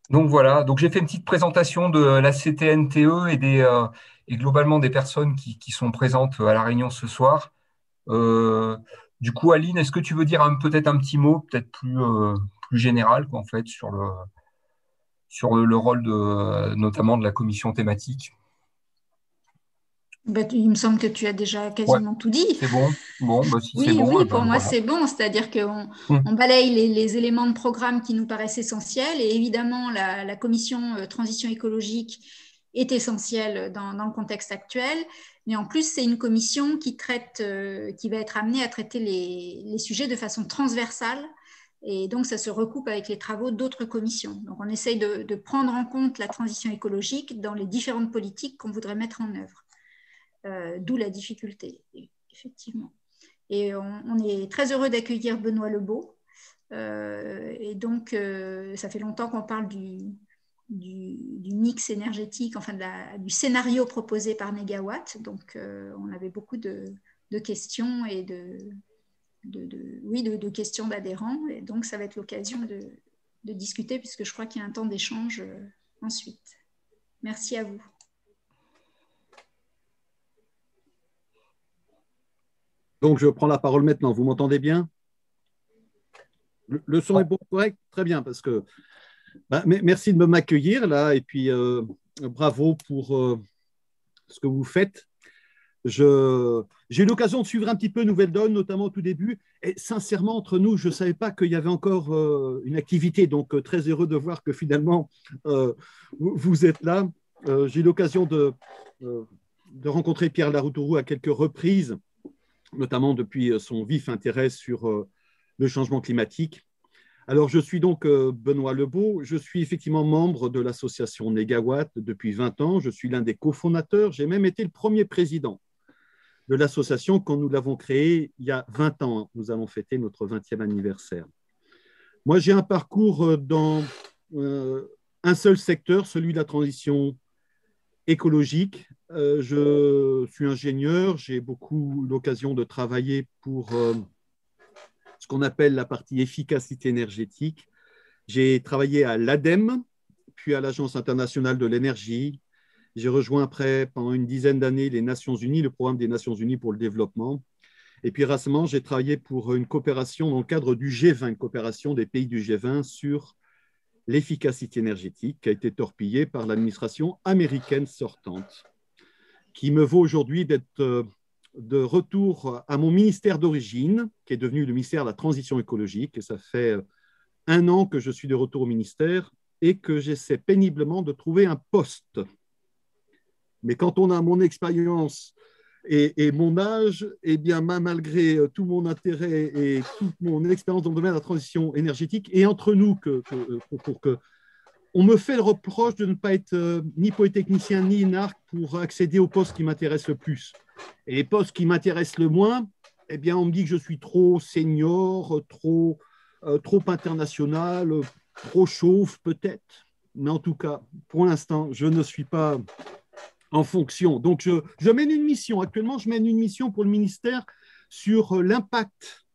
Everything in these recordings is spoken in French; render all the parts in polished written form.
Donc voilà, donc j'ai fait une petite présentation de la CTNTE et globalement des personnes qui sont présentes à la réunion ce soir. Euh, du coup, Aline, est-ce que tu veux dire peut-être un petit mot, peut-être plus général, quoi, en fait, sur le rôle notamment de la commission thématique? Ben, il me semble que tu as déjà Ouais, quasiment tout dit. c'est bon. Bon, bah, si c'est Oui, bon, oui, eh pour ben moi voilà. c'est bon, c'est-à-dire qu'on Hmm. on balaye les éléments de programme qui nous paraissent essentiels et évidemment la commission transition écologique est essentielle dans le contexte actuel, mais en plus c'est une commission qui va être amenée à traiter les sujets de façon transversale et donc ça se recoupe avec les travaux d'autres commissions. Donc on essaye de prendre en compte la transition écologique dans les différentes politiques qu'on voudrait mettre en œuvre, d'où la difficulté, effectivement. Et on est très heureux d'accueillir Benoît Lebeau. Et donc, ça fait longtemps qu'on parle du mix énergétique, enfin du scénario proposé par Négawatt. Donc, on avait beaucoup de questions et de questions d'adhérents. Et donc, ça va être l'occasion de discuter puisque je crois qu'il y a un temps d'échange ensuite. Merci à vous. Donc, je prends la parole maintenant. Vous m'entendez bien? Le son Ouais. est bon, correct? Très bien, parce que merci de m'accueillir là, et puis bravo pour ce que vous faites. J'ai eu l'occasion de suivre un petit peu Nouvelle Donne, notamment au tout début, et sincèrement, entre nous, je ne savais pas qu'il y avait encore une activité, donc très heureux de voir que finalement, vous êtes là. J'ai eu l'occasion de rencontrer Pierre Laroutourou à quelques reprises, notamment depuis son vif intérêt sur le changement climatique. Alors, je suis donc Benoît Lebeau. Je suis effectivement membre de l'association Négawatt depuis 20 ans. Je suis l'un des cofondateurs. J'ai même été le premier président de l'association quand nous l'avons créée il y a 20 ans. Nous allons fêter notre 20e anniversaire. Moi, j'ai un parcours dans un seul secteur, celui de la transition écologique. Je suis ingénieur. J'ai beaucoup l'occasion de travailler pour ce qu'on appelle la partie efficacité énergétique. J'ai travaillé à l'ADEME, puis à l'Agence internationale de l'énergie. J'ai rejoint après, pendant une dizaine d'années, les Nations Unies, le programme des Nations Unies pour le développement. Et puis récemment, j'ai travaillé pour une coopération dans le cadre du G20, une coopération des pays du G20 sur l'efficacité énergétique, qui a été torpillée par l'administration américaine sortante, qui me vaut aujourd'hui d'être de retour à mon ministère d'origine, qui est devenu le ministère de la Transition écologique. Et ça fait 1 an que je suis de retour au ministère et que j'essaie péniblement de trouver un poste. Mais quand on a mon expérience et mon âge, eh bien, malgré tout mon intérêt et toute mon expérience dans le domaine de la transition énergétique, et entre nous, on me fait le reproche de ne pas être ni polytechnicien ni NARC pour accéder aux postes qui m'intéressent le plus. Et les postes qui m'intéressent le moins, eh bien, on me dit que je suis trop senior, trop international, trop chauve peut-être. Mais en tout cas, pour l'instant, je ne suis pas en fonction. Donc, je mène une mission. Actuellement, je mène une mission pour le ministère sur l'impact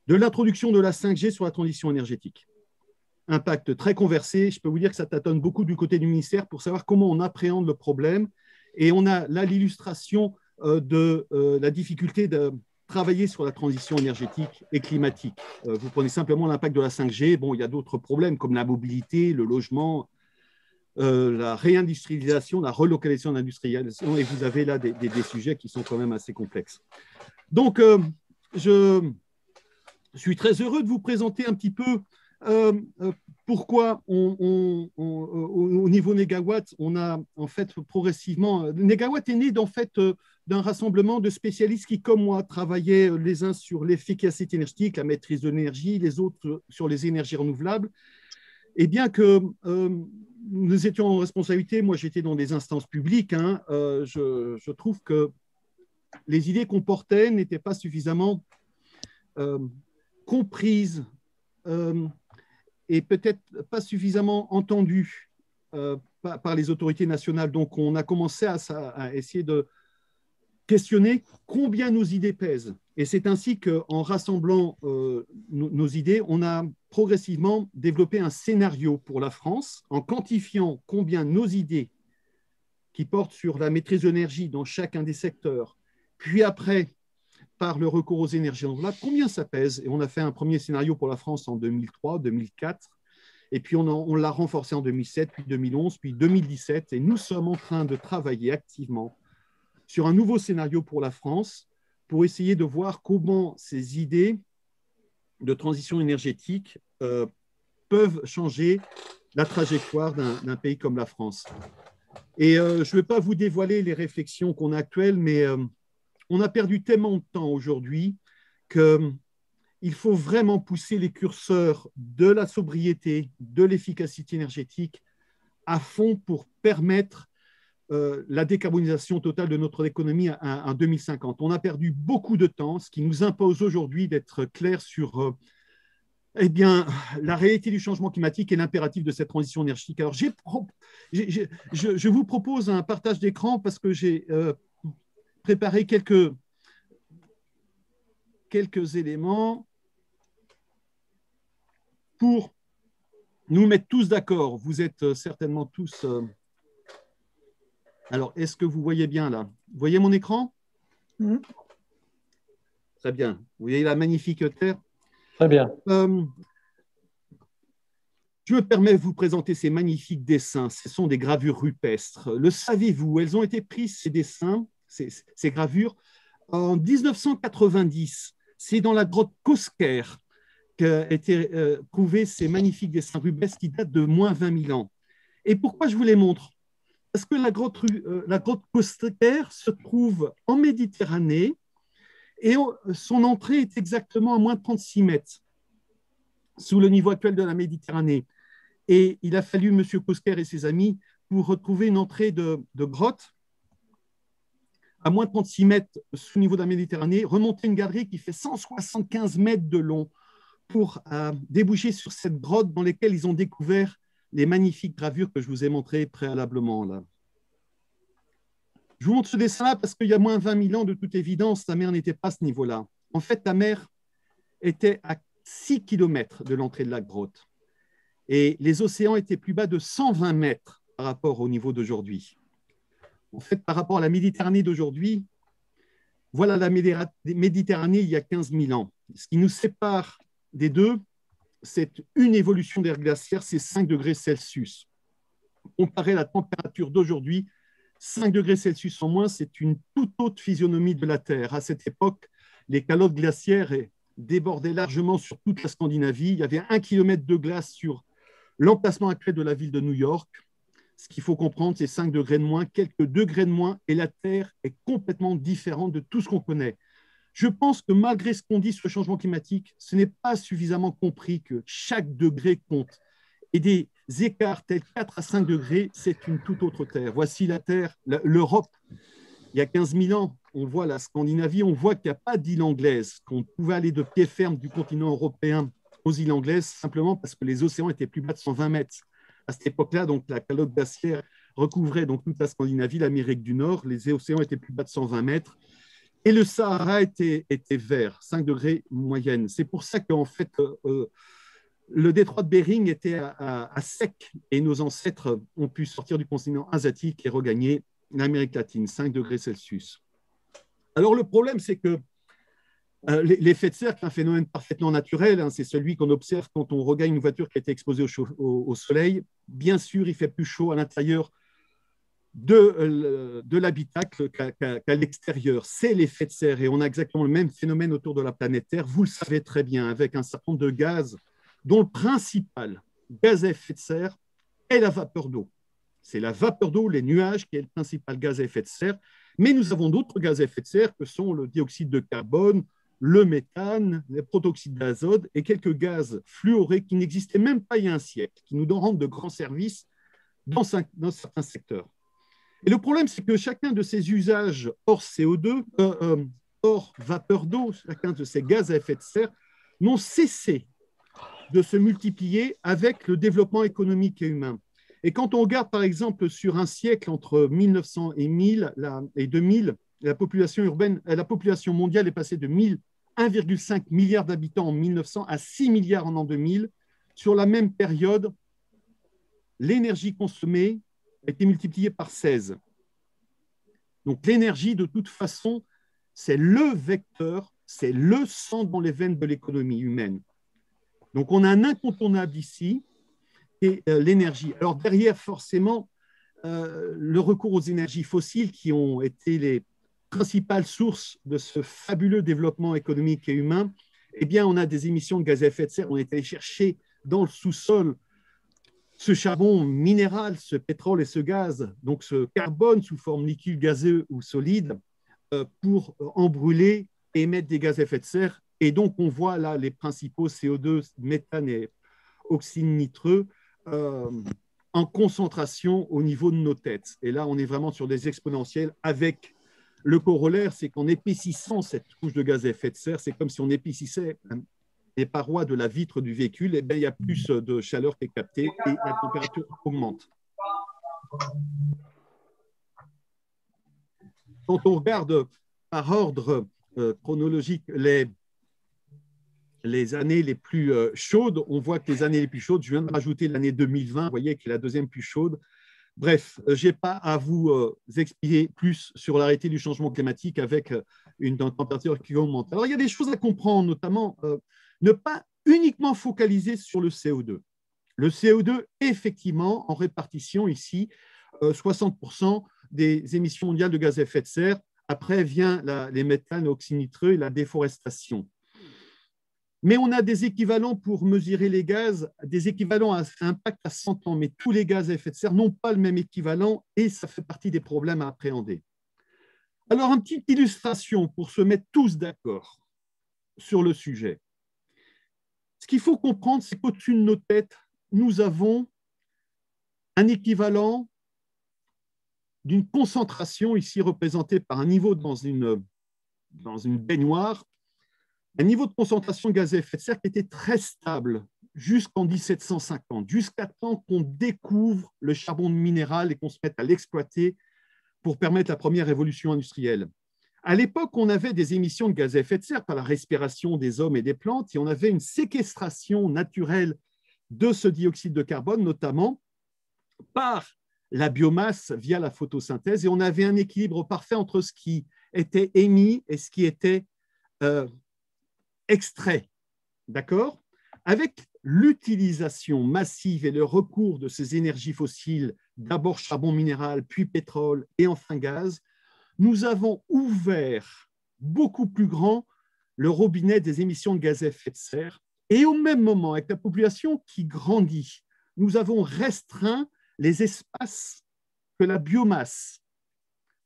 de l'introduction de la 5G sur la transition énergétique. Impact très conversé. Je peux vous dire que ça tâtonne beaucoup du côté du ministère pour savoir comment on appréhende le problème. Et on a là l'illustration de la difficulté de travailler sur la transition énergétique et climatique. Vous prenez simplement l'impact de la 5G. Bon, il y a d'autres problèmes comme la mobilité, le logement, la réindustrialisation, la relocalisation de l'industrialisation, et vous avez là des sujets qui sont quand même assez complexes. Donc, je suis très heureux de vous présenter un petit peu pourquoi au niveau Négawatt, on a en fait progressivement… Négawatt est né en fait d'un rassemblement de spécialistes qui, comme moi, travaillaient les uns sur l'efficacité énergétique, la maîtrise de l'énergie, les autres sur les énergies renouvelables. Et bien que nous étions en responsabilité, moi j'étais dans des instances publiques, je trouve que les idées qu'on portait n'étaient pas suffisamment comprises et peut-être pas suffisamment entendues par les autorités nationales. Donc on a commencé à essayer de questionner combien nos idées pèsent. Et c'est ainsi qu'en rassemblant nos idées, on a progressivement développer un scénario pour la France en quantifiant combien nos idées qui portent sur la maîtrise de l'énergie dans chacun des secteurs, puis après, par le recours aux énergies renouvelables, combien ça pèse. Et on a fait un premier scénario pour la France en 2003, 2004, et puis on l'a renforcé en 2007, puis 2011, puis 2017, et nous sommes en train de travailler activement sur un nouveau scénario pour la France pour essayer de voir comment ces idées de transition énergétique peuvent changer la trajectoire d'un pays comme la France. Et je ne vais pas vous dévoiler les réflexions qu'on a actuelles, mais on a perdu tellement de temps aujourd'hui qu'il faut vraiment pousser les curseurs de la sobriété, de l'efficacité énergétique à fond pour permettre la décarbonisation totale de notre économie en 2050. On a perdu beaucoup de temps, ce qui nous impose aujourd'hui d'être clair sur eh bien, la réalité du changement climatique et l'impératif de cette transition énergétique. Alors, je vous propose un partage d'écran parce que j'ai préparé quelques éléments pour nous mettre tous d'accord. Vous êtes certainement tous… Alors, est-ce que vous voyez bien là? Vous voyez mon écran? Très bien. Vous voyez la magnifique terre? Très bien. Je me permets de vous présenter ces magnifiques dessins. Ce sont des gravures rupestres. Le savez-vous? Elles ont été prises, ces dessins, ces gravures, en 1990. C'est dans la grotte Cosquer qu'ont été prouvés ces magnifiques dessins rupestres qui datent de moins 20 000 ans. Et pourquoi je vous les montre? Parce que la grotte Cosquer se trouve en Méditerranée et son entrée est exactement à moins 36 mètres sous le niveau actuel de la Méditerranée. Et il a fallu M. Cosquer et ses amis pour retrouver une entrée de grotte à moins 36 mètres sous le niveau de la Méditerranée, remonter une galerie qui fait 175 mètres de long pour déboucher sur cette grotte dans laquelle ils ont découvert les magnifiques gravures que je vous ai montrées préalablement là. Je vous montre ce dessin-là parce qu'il y a moins 20 000 ans, de toute évidence, la mer n'était pas à ce niveau-là. En fait, la mer était à 6 km de l'entrée de la grotte. Et les océans étaient plus bas de 120 mètres par rapport au niveau d'aujourd'hui. En fait, par rapport à la Méditerranée d'aujourd'hui, voilà la Méditerranée il y a 15 000 ans. Ce qui nous sépare des deux, c'est une évolution d'air glaciaire, c'est 5 degrés Celsius. Comparé à la température d'aujourd'hui, 5 degrés Celsius en moins, c'est une toute autre physionomie de la Terre. À cette époque, les calottes glaciaires débordaient largement sur toute la Scandinavie. Il y avait 1 kilomètre de glace sur l'emplacement actuel de la ville de New York. Ce qu'il faut comprendre, c'est 5 degrés de moins, quelques degrés de moins, et la Terre est complètement différente de tout ce qu'on connaît. Je pense que malgré ce qu'on dit sur le changement climatique, ce n'est pas suffisamment compris que chaque degré compte. Et des écarts tels 4 à 5 degrés, c'est une toute autre Terre. Voici la Terre, l'Europe. Il y a 15 000 ans, on voit la Scandinavie, on voit qu'il n'y a pas d'île anglaise, qu'on pouvait aller de pied ferme du continent européen aux îles anglaises, simplement parce que les océans étaient plus bas de 120 mètres. À cette époque-là, donc, la calotte glaciaire recouvrait donc toute la Scandinavie, l'Amérique du Nord, les océans étaient plus bas de 120 mètres, et le Sahara était vert, 5 degrés moyenne. C'est pour ça qu'en fait, le détroit de Bering était à sec, et nos ancêtres ont pu sortir du continent asiatique et regagner l'Amérique latine, 5 degrés Celsius. Alors le problème, c'est que l'effet de serre est un phénomène parfaitement naturel, hein, c'est celui qu'on observe quand on regagne une voiture qui a été exposée au soleil. Bien sûr, il fait plus chaud à l'intérieur de l'habitacle qu'à l'extérieur. C'est l'effet de serre et on a exactement le même phénomène autour de la planète Terre. Vous le savez très bien, avec un certain nombre de gaz dont le principal gaz à effet de serre est la vapeur d'eau. C'est la vapeur d'eau, les nuages, qui est le principal gaz à effet de serre. Mais nous avons d'autres gaz à effet de serre que sont le dioxyde de carbone, le méthane, le protoxyde d'azote et quelques gaz fluorés qui n'existaient même pas il y a un siècle, qui nous rendent de grands services dans certains secteurs. Et le problème, c'est que chacun de ces usages hors CO2, hors vapeur d'eau, chacun de ces gaz à effet de serre, n'ont cessé de se multiplier avec le développement économique et humain. Et quand on regarde, par exemple, sur un siècle entre 1900 et 2000, la population mondiale est passée de 1,5 milliard d'habitants en 1900 à 6 milliards en an 2000. sur la même période, l'énergie consommée a été multipliée par 16. Donc l'énergie, de toute façon, c'est le vecteur, c'est le sang dans les veines de l'économie humaine. Donc on a un incontournable ici, et l'énergie. Alors derrière, forcément, le recours aux énergies fossiles qui ont été les principales sources de ce fabuleux développement économique et humain, eh bien, on a des émissions de gaz à effet de serre. On est allé chercher dans le sous-sol ce charbon minéral, ce pétrole et ce gaz, donc ce carbone sous forme liquide, gazeux ou solide, pour en brûler et émettre des gaz à effet de serre. Et donc, on voit là les principaux CO2, méthane et oxyde nitreux en concentration au niveau de nos têtes. Et là, on est vraiment sur des exponentielles avec le corollaire, c'est qu'en épaississant cette couche de gaz à effet de serre, c'est comme si on épaississait les parois de la vitre du véhicule, et bien, il y a plus de chaleur qui est captée et la température augmente. Quand on regarde par ordre chronologique les années les plus chaudes, on voit que les années les plus chaudes, je viens de rajouter l'année 2020, vous voyez, qui est la deuxième plus chaude. Bref, je n'ai pas à vous expliquer plus sur l'arrêté du changement climatique avec une température qui augmente. Alors, il y a des choses à comprendre, notamment ne pas uniquement focaliser sur le CO2. Le CO2, effectivement, en répartition ici, 60% des émissions mondiales de gaz à effet de serre. Après vient les méthanes, oxydes nitreux et la déforestation. Mais on a des équivalents pour mesurer les gaz, des équivalents à impact à 100 ans, mais tous les gaz à effet de serre n'ont pas le même équivalent et ça fait partie des problèmes à appréhender. Alors, une petite illustration pour se mettre tous d'accord sur le sujet. Ce qu'il faut comprendre, c'est qu'au-dessus de nos têtes, nous avons un équivalent d'une concentration, ici représentée par un niveau dans une baignoire, un niveau de concentration de gaz à effet de serre qui était très stable jusqu'en 1750, jusqu'à temps qu'on découvre le charbon minéral et qu'on se mette à l'exploiter pour permettre la première révolution industrielle. À l'époque, on avait des émissions de gaz à effet de serre par la respiration des hommes et des plantes et on avait une séquestration naturelle de ce dioxyde de carbone, notamment par la biomasse via la photosynthèse, et on avait un équilibre parfait entre ce qui était émis et ce qui était extrait. D'accord ? Avec l'utilisation massive et le recours de ces énergies fossiles, d'abord charbon minéral, puis pétrole et enfin gaz, nous avons ouvert beaucoup plus grand le robinet des émissions de gaz à effet de serre. Et au même moment, avec la population qui grandit, nous avons restreint les espaces que la biomasse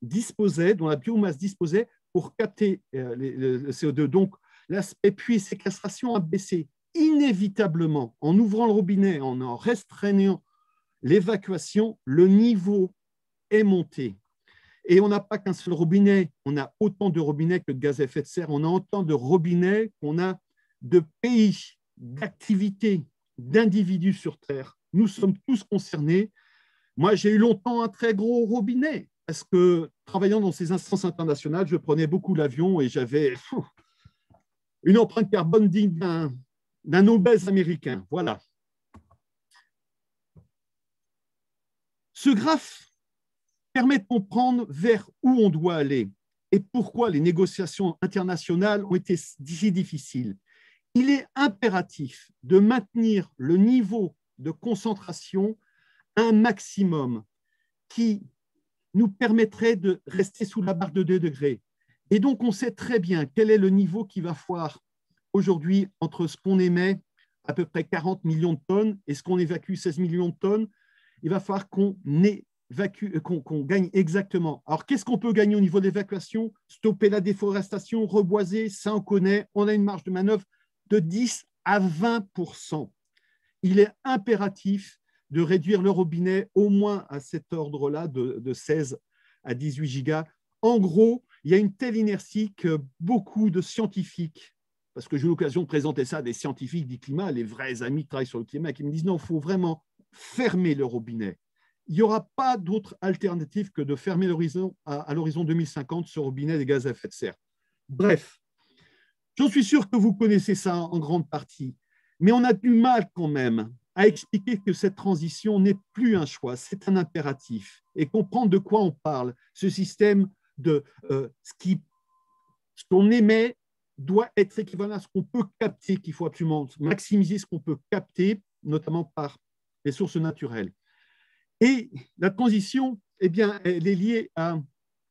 disposait, dont la biomasse disposait pour capter le CO2. Donc, l'aspect puits séquestration a baissé inévitablement en ouvrant le robinet, en restreignant l'évacuation, le niveau est monté. Et on n'a pas qu'un seul robinet, on a autant de robinets que de gaz à effet de serre, on a autant de robinets qu'on a de pays, d'activités, d'individus sur Terre. Nous sommes tous concernés. Moi, j'ai eu longtemps un très gros robinet parce que travaillant dans ces instances internationales, je prenais beaucoup l'avion et j'avais une empreinte carbone digne d'un obèse américain. Voilà. Ce graphe permet de comprendre vers où on doit aller et pourquoi les négociations internationales ont été si difficiles. Il est impératif de maintenir le niveau de concentration à un maximum qui nous permettrait de rester sous la barre de 2 degrés. Et donc, on sait très bien quel est le niveau qui va falloir aujourd'hui entre ce qu'on émet, à peu près 40 millions de tonnes, et ce qu'on évacue, 16 millions de tonnes. Il va falloir qu'on gagne exactement. Alors, qu'est-ce qu'on peut gagner au niveau de l'évacuation? Stopper la déforestation, reboiser, ça on connaît. On a une marge de manœuvre de 10 à 20%. Il est impératif de réduire le robinet au moins à cet ordre-là de 16 à 18 gigas. En gros, il y a une telle inertie que beaucoup de scientifiques, parce que j'ai eu l'occasion de présenter ça à des scientifiques du climat, les vrais amis qui travaillent sur le climat, qui me disent non, il faut vraiment fermer le robinet. Il n'y aura pas d'autre alternative que de fermer l'horizon à l'horizon 2050, ce robinet des gaz à effet de serre. Bref, j'en suis sûr que vous connaissez ça en grande partie. Mais on a du mal quand même à expliquer que cette transition n'est plus un choix, c'est un impératif. Et comprendre de quoi on parle, ce système de ce qu'on émet doit être équivalent à ce qu'on peut capter, qu'il faut absolument maximiser ce qu'on peut capter, notamment par les sources naturelles. Et la transition, eh bien, elle est liée à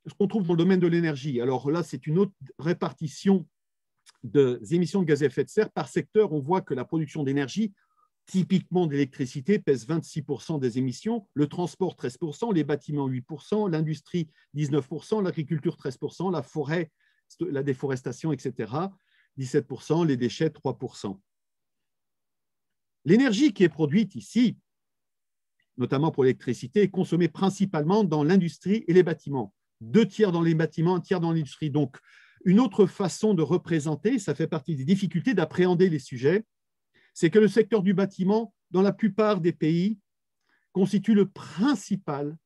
ce qu'on trouve dans le domaine de l'énergie. Alors là, c'est une autre répartition des émissions de gaz à effet de serre. Par secteur, on voit que la production d'énergie, typiquement d'électricité, pèse 26% des émissions, le transport 13%, les bâtiments 8%, l'industrie 19%, l'agriculture 13%, la forêt, la déforestation, etc., 17%, les déchets 3%. L'énergie qui est produite ici, notamment pour l'électricité, est consommée principalement dans l'industrie et les bâtiments. 2 tiers dans les bâtiments, 1 tiers dans l'industrie. Donc, une autre façon de représenter, ça fait partie des difficultés d'appréhender les sujets, c'est que le secteur du bâtiment, dans la plupart des pays, constitue le principal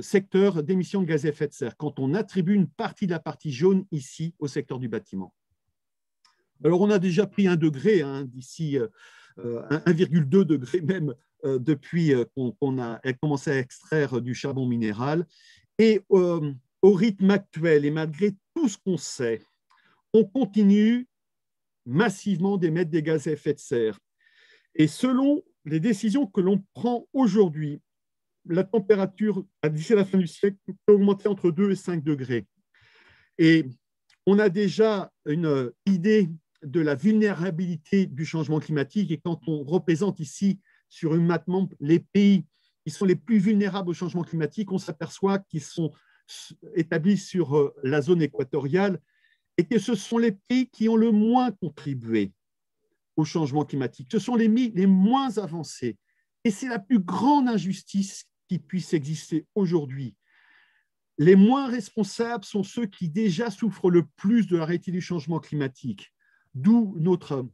secteur d'émissions de gaz à effet de serre, quand on attribue une partie de la partie jaune ici au secteur du bâtiment. Alors, on a déjà pris 1 degré, d'ici 1,2 degré même, depuis qu'on a commencé à extraire du charbon minéral. Et au rythme actuel, et malgré tout ce qu'on sait, on continue massivement d'émettre des gaz à effet de serre. Et selon les décisions que l'on prend aujourd'hui, la température, d'ici à la fin du siècle, peut augmenter entre 2 et 5 degrés. Et on a déjà une idée de la vulnérabilité du changement climatique. Et quand on représente ici sur une map monde les pays qui sont les plus vulnérables au changement climatique, on s'aperçoit qu'ils sont établis sur la zone équatoriale et que ce sont les pays qui ont le moins contribué au changement climatique. Ce sont les moins avancés. Et c'est la plus grande injustice qui puisse exister aujourd'hui. Les moins responsables sont ceux qui déjà souffrent le plus de la réalité du changement climatique. D'où notre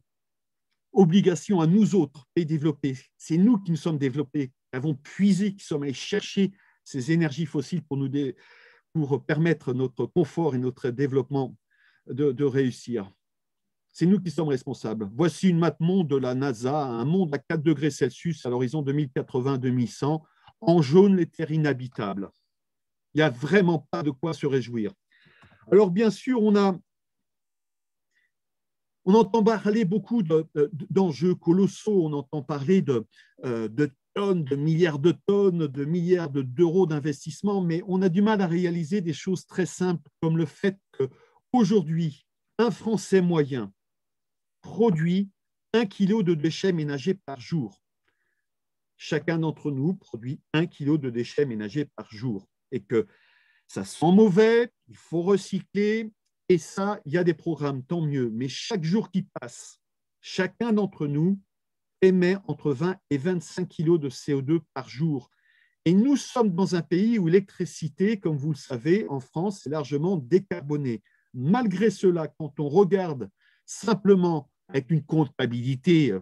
obligation à nous autres, pays développés. C'est nous qui nous sommes développés, qui avons puisé, qui sommes allés chercher ces énergies fossiles pour permettre notre confort et notre développement de réussir. C'est nous qui sommes responsables. Voici une map monde de la NASA, un monde à 4 degrés Celsius à l'horizon 2080-2100. En jaune, les terres inhabitables. Il n'y a vraiment pas de quoi se réjouir. Alors, bien sûr, on entend parler beaucoup d'enjeux colossaux, on entend parler de tonnes, de milliards de tonnes, de milliards d'euros d'investissement, mais on a du mal à réaliser des choses très simples, comme le fait qu'aujourd'hui, un Français moyen produit 1 kilo de déchets ménagers par jour. Chacun d'entre nous produit 1 kilo de déchets ménagers par jour. Et que ça sent mauvais, il faut recycler, et ça, il y a des programmes, tant mieux. Mais chaque jour qui passe, chacun d'entre nous émet entre 20 et 25 kilos de CO2 par jour. Et nous sommes dans un pays où l'électricité, comme vous le savez, en France, est largement décarbonée. Malgré cela, quand on regarde simplement avec une comptabilité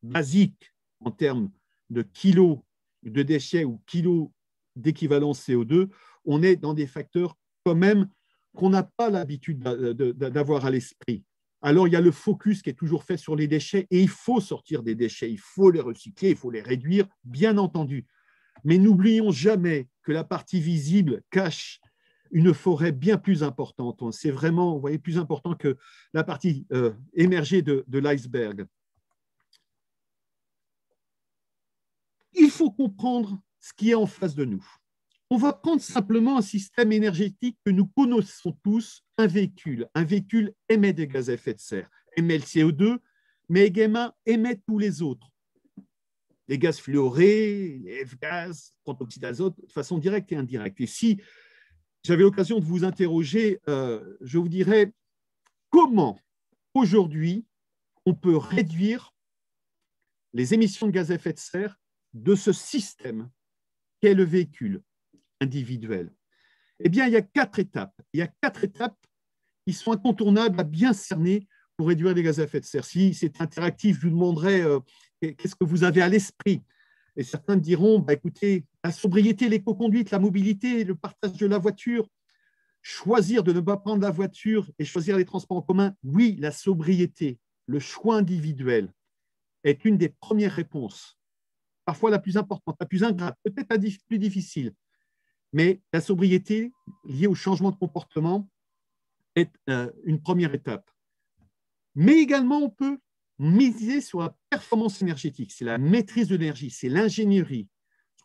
basique en termes de kilos de déchets ou kilos d'équivalent CO2, on est dans des facteurs quand même qu'on n'a pas l'habitude d'avoir à l'esprit. Alors, il y a le focus qui est toujours fait sur les déchets et il faut sortir des déchets, il faut les recycler, il faut les réduire, bien entendu. Mais n'oublions jamais que la partie visible cache une forêt bien plus importante. C'est vraiment, vous voyez, plus important que la partie émergée de l'iceberg. Il faut comprendre ce qui est en face de nous. On va prendre simplement un système énergétique que nous connaissons tous, un véhicule. Un véhicule émet des gaz à effet de serre, émet le CO2, mais également émet tous les autres. Les gaz fluorés, les F-gaz, protoxyde d'azote, de façon directe et indirecte. Et si j'avais l'occasion de vous interroger, je vous dirais comment aujourd'hui on peut réduire les émissions de gaz à effet de serre de ce système qu'est le véhicule individuel. Eh bien, il y a 4 étapes. Il y a 4 étapes qui sont incontournables à bien cerner pour réduire les gaz à effet de serre. Si c'est interactif, je vous demanderai qu'est-ce que vous avez à l'esprit. Et certains diront, bah, écoutez, la sobriété, l'éco-conduite, la mobilité, le partage de la voiture, choisir de ne pas prendre la voiture et choisir les transports en commun, oui, la sobriété, le choix individuel est une des premières réponses, parfois la plus importante, la plus ingrate, peut-être la plus difficile, mais la sobriété liée au changement de comportement est une première étape. Mais également, on peut miser sur la performance énergétique, c'est la maîtrise de l'énergie, c'est l'ingénierie.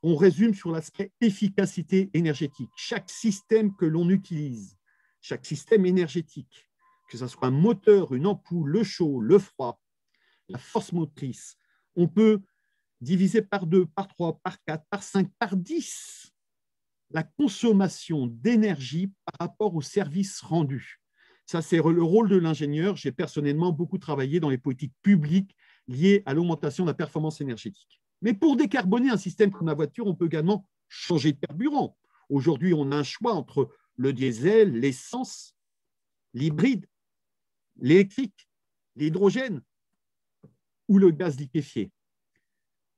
On résume sur l'aspect efficacité énergétique. Chaque système que l'on utilise, chaque système énergétique, que ce soit un moteur, une ampoule, le chaud, le froid, la force motrice, on peut diviser par 2, par 3, par 4, par 5, par 10 la consommation d'énergie par rapport au service rendu. Ça, c'est le rôle de l'ingénieur. J'ai personnellement beaucoup travaillé dans les politiques publiques liées à l'augmentation de la performance énergétique. Mais pour décarboner un système comme la voiture, on peut également changer de carburant. Aujourd'hui, on a un choix entre le diesel, l'essence, l'hybride, l'électrique, l'hydrogène ou le gaz liquéfié.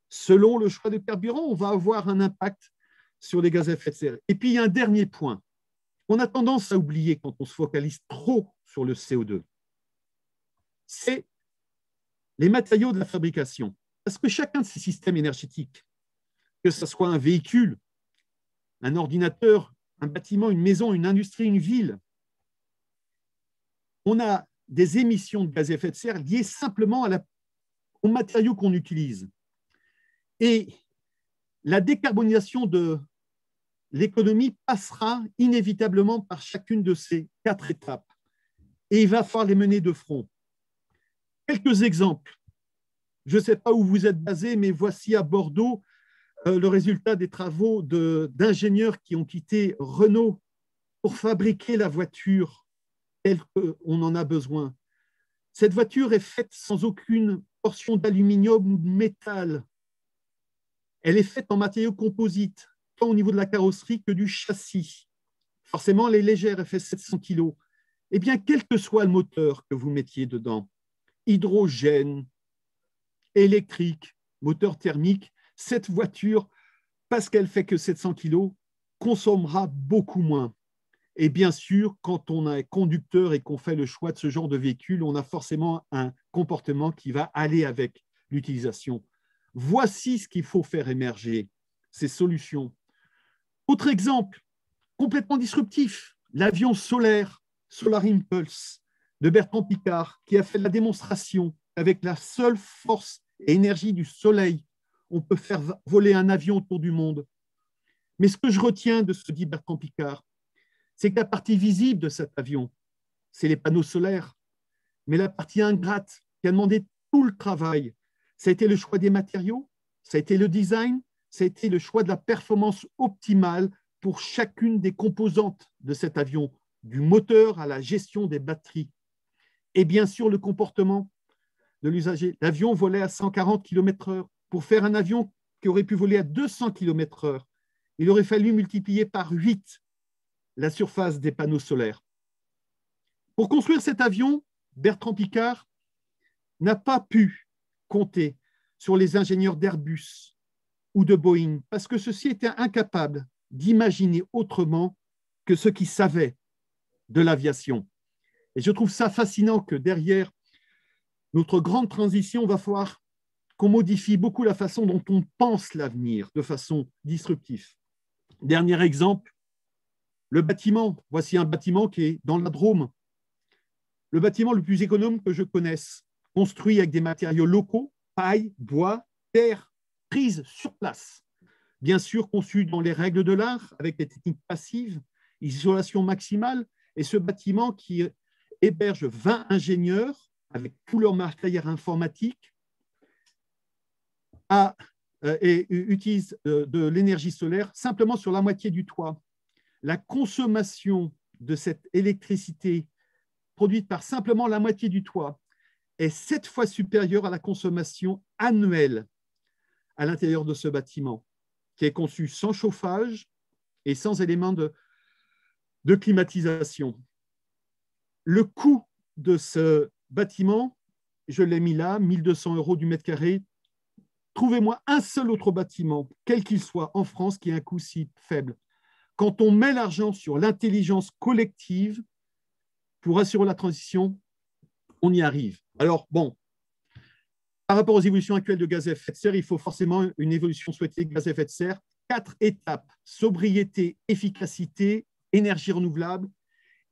Selon le choix de carburant, on va avoir un impact sur les gaz à effet de serre. Et puis, il y a un dernier point. On a tendance à oublier quand on se focalise trop sur le CO2. C'est les matériaux de la fabrication. Parce que chacun de ces systèmes énergétiques, que ce soit un véhicule, un ordinateur, un bâtiment, une maison, une industrie, une ville, on a des émissions de gaz à effet de serre liées simplement aux matériaux qu'on utilise. Et la décarbonisation de l'économie passera inévitablement par chacune de ces 4 étapes. Et il va falloir les mener de front. Quelques exemples. Je ne sais pas où vous êtes basé, mais voici à Bordeaux le résultat des travaux d'ingénieurs qui ont quitté Renault pour fabriquer la voiture telle qu'on en a besoin. Cette voiture est faite sans aucune portion d'aluminium ou de métal. Elle est faite en matériaux composites, tant au niveau de la carrosserie que du châssis. Forcément, elle est légère, elle fait 700 kg. Eh bien, quel que soit le moteur que vous mettiez dedans, hydrogène, électrique, moteur thermique, cette voiture, parce qu'elle fait que 700 kg, consommera beaucoup moins. Et bien sûr, quand on est conducteur et qu'on fait le choix de ce genre de véhicule, on a forcément un comportement qui va aller avec l'utilisation. Voici ce qu'il faut faire émerger, ces solutions. Autre exemple, complètement disruptif, l'avion solaire, Solar Impulse, de Bertrand Piccard, qui a fait la démonstration avec la seule force et énergie du soleil, on peut faire voler un avion autour du monde. Mais ce que je retiens de ce que dit Bertrand Piccard, c'est que la partie visible de cet avion, c'est les panneaux solaires. Mais la partie ingrate, qui a demandé tout le travail, ça a été le choix des matériaux, ça a été le design, ça a été le choix de la performance optimale pour chacune des composantes de cet avion, du moteur à la gestion des batteries. Et bien sûr, le comportement de l'usager. L'avion volait à 140 km/h. Pour faire un avion qui aurait pu voler à 200 km/h, il aurait fallu multiplier par 8 la surface des panneaux solaires. Pour construire cet avion, Bertrand Piccard n'a pas pu compter sur les ingénieurs d'Airbus ou de Boeing parce que ceux-ci étaient incapables d'imaginer autrement que ce qu'ils savaient de l'aviation. Et je trouve ça fascinant que derrière notre grande transition, il va falloir qu'on modifie beaucoup la façon dont on pense l'avenir de façon disruptive. Dernier exemple, le bâtiment. Voici un bâtiment qui est dans la Drôme. Le bâtiment le plus économe que je connaisse, construit avec des matériaux locaux, paille, bois, terre, prise sur place. Bien sûr, conçu dans les règles de l'art, avec des techniques passives, isolation maximale, et ce bâtiment qui héberge 20 ingénieurs avec tout leur matériel informatique et utilise de l'énergie solaire simplement sur la moitié du toit. La consommation de cette électricité produite par simplement la moitié du toit est 7 fois supérieure à la consommation annuelle à l'intérieur de ce bâtiment, qui est conçu sans chauffage et sans éléments de climatisation. Le coût de ce bâtiment, je l'ai mis là, 1 200 € du mètre carré. Trouvez-moi un seul autre bâtiment, quel qu'il soit, en France, qui a un coût si faible. Quand on met l'argent sur l'intelligence collective pour assurer la transition, on y arrive. Alors, bon, par rapport aux évolutions actuelles de gaz à effet de serre, il faut forcément une évolution souhaitée de gaz à effet de serre. 4 étapes: sobriété, efficacité, énergie renouvelable,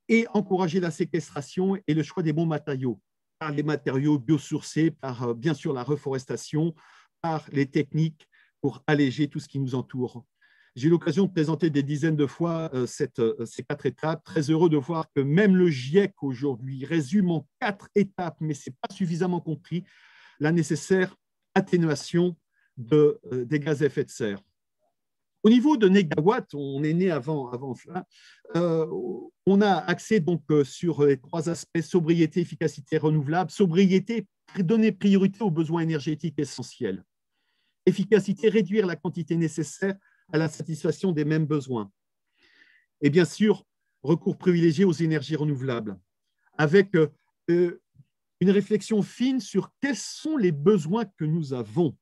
et encourager la séquestration et le choix des bons matériaux, par les matériaux biosourcés, par bien sûr la reforestation, par les techniques pour alléger tout ce qui nous entoure. J'ai eu l'occasion de présenter des dizaines de fois ces 4 étapes. Très heureux de voir que même le GIEC aujourd'hui résume en 4 étapes, mais ce n'est pas suffisamment compris, la nécessaire atténuation des gaz à effet de serre. Au niveau de négawatts, on est né avant cela, on a axé donc sur les 3 aspects: sobriété, efficacité, renouvelable. Sobriété, donner priorité aux besoins énergétiques essentiels. Efficacité, réduire la quantité nécessaire à la satisfaction des mêmes besoins. Et bien sûr, recours privilégié aux énergies renouvelables, avec une réflexion fine sur quels sont les besoins que nous avons.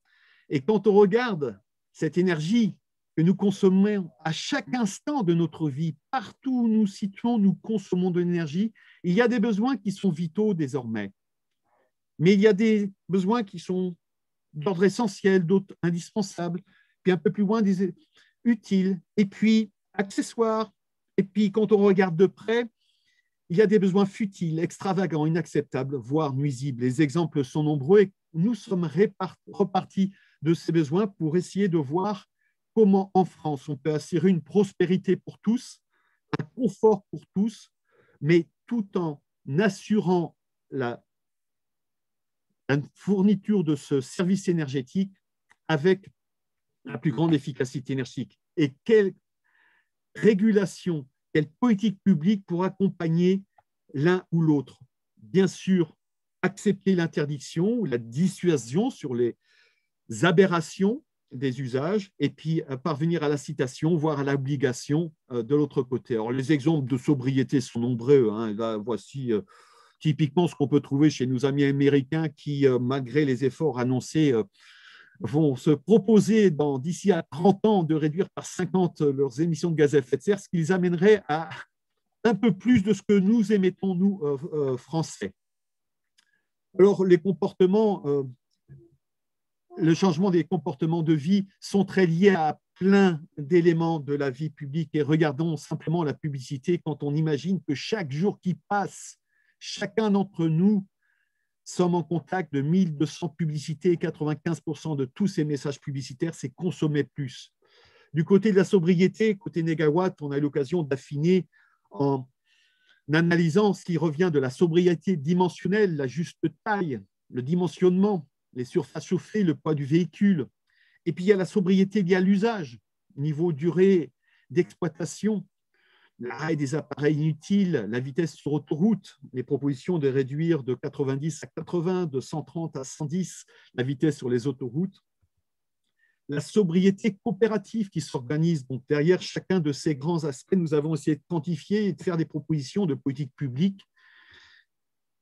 Et quand on regarde cette énergie que nous consommons à chaque instant de notre vie, partout où nous situons, nous consommons de l'énergie, il y a des besoins qui sont vitaux désormais. Mais il y a des besoins qui sont d'ordre essentiel, d'autres indispensables, puis un peu plus loin, des utiles, et puis accessoires. Et puis, quand on regarde de près, il y a des besoins futiles, extravagants, inacceptables, voire nuisibles. Les exemples sont nombreux et nous sommes repartis de ces besoins pour essayer de voir comment, en France, on peut assurer une prospérité pour tous, un confort pour tous, mais tout en assurant la fourniture de ce service énergétique avec la plus grande efficacité énergétique. Et quelle régulation, quelle politique publique pour accompagner l'un ou l'autre? Bien sûr, accepter l'interdiction ou la dissuasion sur les aberrations des usages, et puis parvenir à la citation, voire à l'obligation de l'autre côté. Alors, les exemples de sobriété sont nombreux. Là, voici typiquement ce qu'on peut trouver chez nos amis américains qui, malgré les efforts annoncés, vont se proposer d'ici à 30 ans de réduire par 50 leurs émissions de gaz à effet de serre, ce qui les amènerait à un peu plus de ce que nous émettons, nous, Français. Alors, les comportements, le changement des comportements de vie sont très liés à plein d'éléments de la vie publique. Et regardons simplement la publicité quand on imagine que chaque jour qui passe, chacun d'entre nous sommes en contact de 1200 publicités et 95% de tous ces messages publicitaires, c'est consommer plus. Du côté de la sobriété, côté négawatt, on a eu l'occasion d'affiner en analysant ce qui revient de la sobriété dimensionnelle, la juste taille, le dimensionnement, les surfaces chauffées, le poids du véhicule. Et puis il y a la sobriété liée à l'usage, niveau durée d'exploitation, l'arrêt des appareils inutiles, la vitesse sur autoroute, les propositions de réduire de 90 à 80, de 130 à 110 la vitesse sur les autoroutes. La sobriété coopérative qui s'organise. Donc derrière chacun de ces grands aspects, nous avons essayé de quantifier et de faire des propositions de politique publique.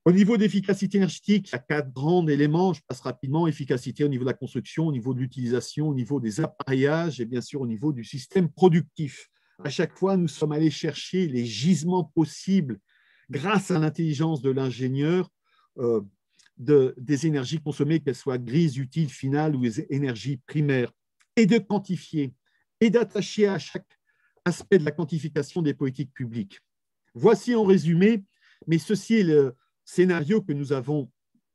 Au niveau d'efficacité énergétique, il y a 4 grands éléments. Je passe rapidement. Efficacité au niveau de la construction, au niveau de l'utilisation, au niveau des appareillages et bien sûr au niveau du système productif. À chaque fois, nous sommes allés chercher les gisements possibles grâce à l'intelligence de l'ingénieur des énergies consommées, qu'elles soient grises, utiles, finales ou énergies primaires, et de quantifier et d'attacher à chaque aspect de la quantification des politiques publiques. Voici en résumé, mais ceci est le scénario que nous avons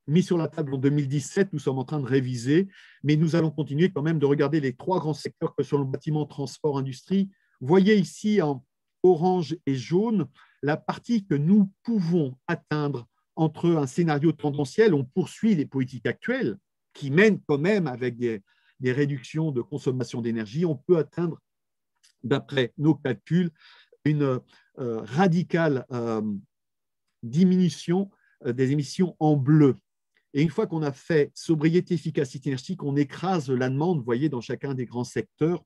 mis sur la table en 2017, nous sommes en train de réviser, mais nous allons continuer quand même de regarder les 3 grands secteurs que sont le bâtiment, transport, industrie. Voyez ici en orange et jaune la partie que nous pouvons atteindre entre un scénario tendanciel, on poursuit les politiques actuelles qui mènent quand même avec des réductions de consommation d'énergie, on peut atteindre, d'après nos calculs, une radicale diminution des émissions en bleu. Et une fois qu'on a fait sobriété, efficacité énergétique, on écrase la demande, vous voyez, dans chacun des grands secteurs,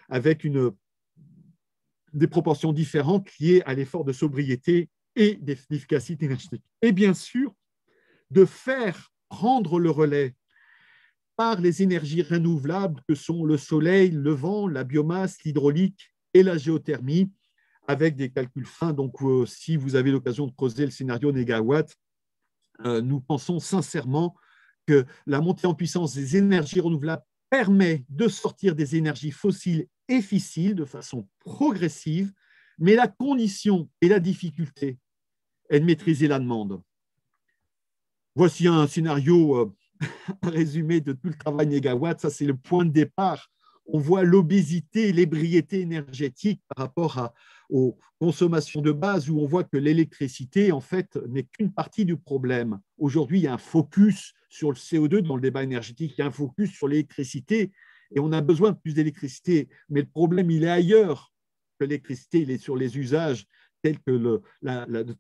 avec des proportions différentes liées à l'effort de sobriété et d'efficacité énergétique. Et bien sûr, de faire prendre le relais par les énergies renouvelables que sont le soleil, le vent, la biomasse, l'hydraulique et la géothermie, avec des calculs fins. Donc, si vous avez l'occasion de creuser le scénario négawatt, nous pensons sincèrement que la montée en puissance des énergies renouvelables permet de sortir des énergies fossiles et fissiles de façon progressive, mais la condition et la difficulté est de maîtriser la demande. Voici un scénario résumé de tout le travail Négawatt. Ça, c'est le point de départ. On voit l'obésité et l'ébriété énergétique par rapport aux consommations de base, où on voit que l'électricité, en fait, n'est qu'une partie du problème. Aujourd'hui, il y a un focus sur le CO2 dans le débat énergétique, il y a un focus sur l'électricité, et on a besoin de plus d'électricité. Mais le problème, il est ailleurs que l'électricité, il est sur les usages tels que le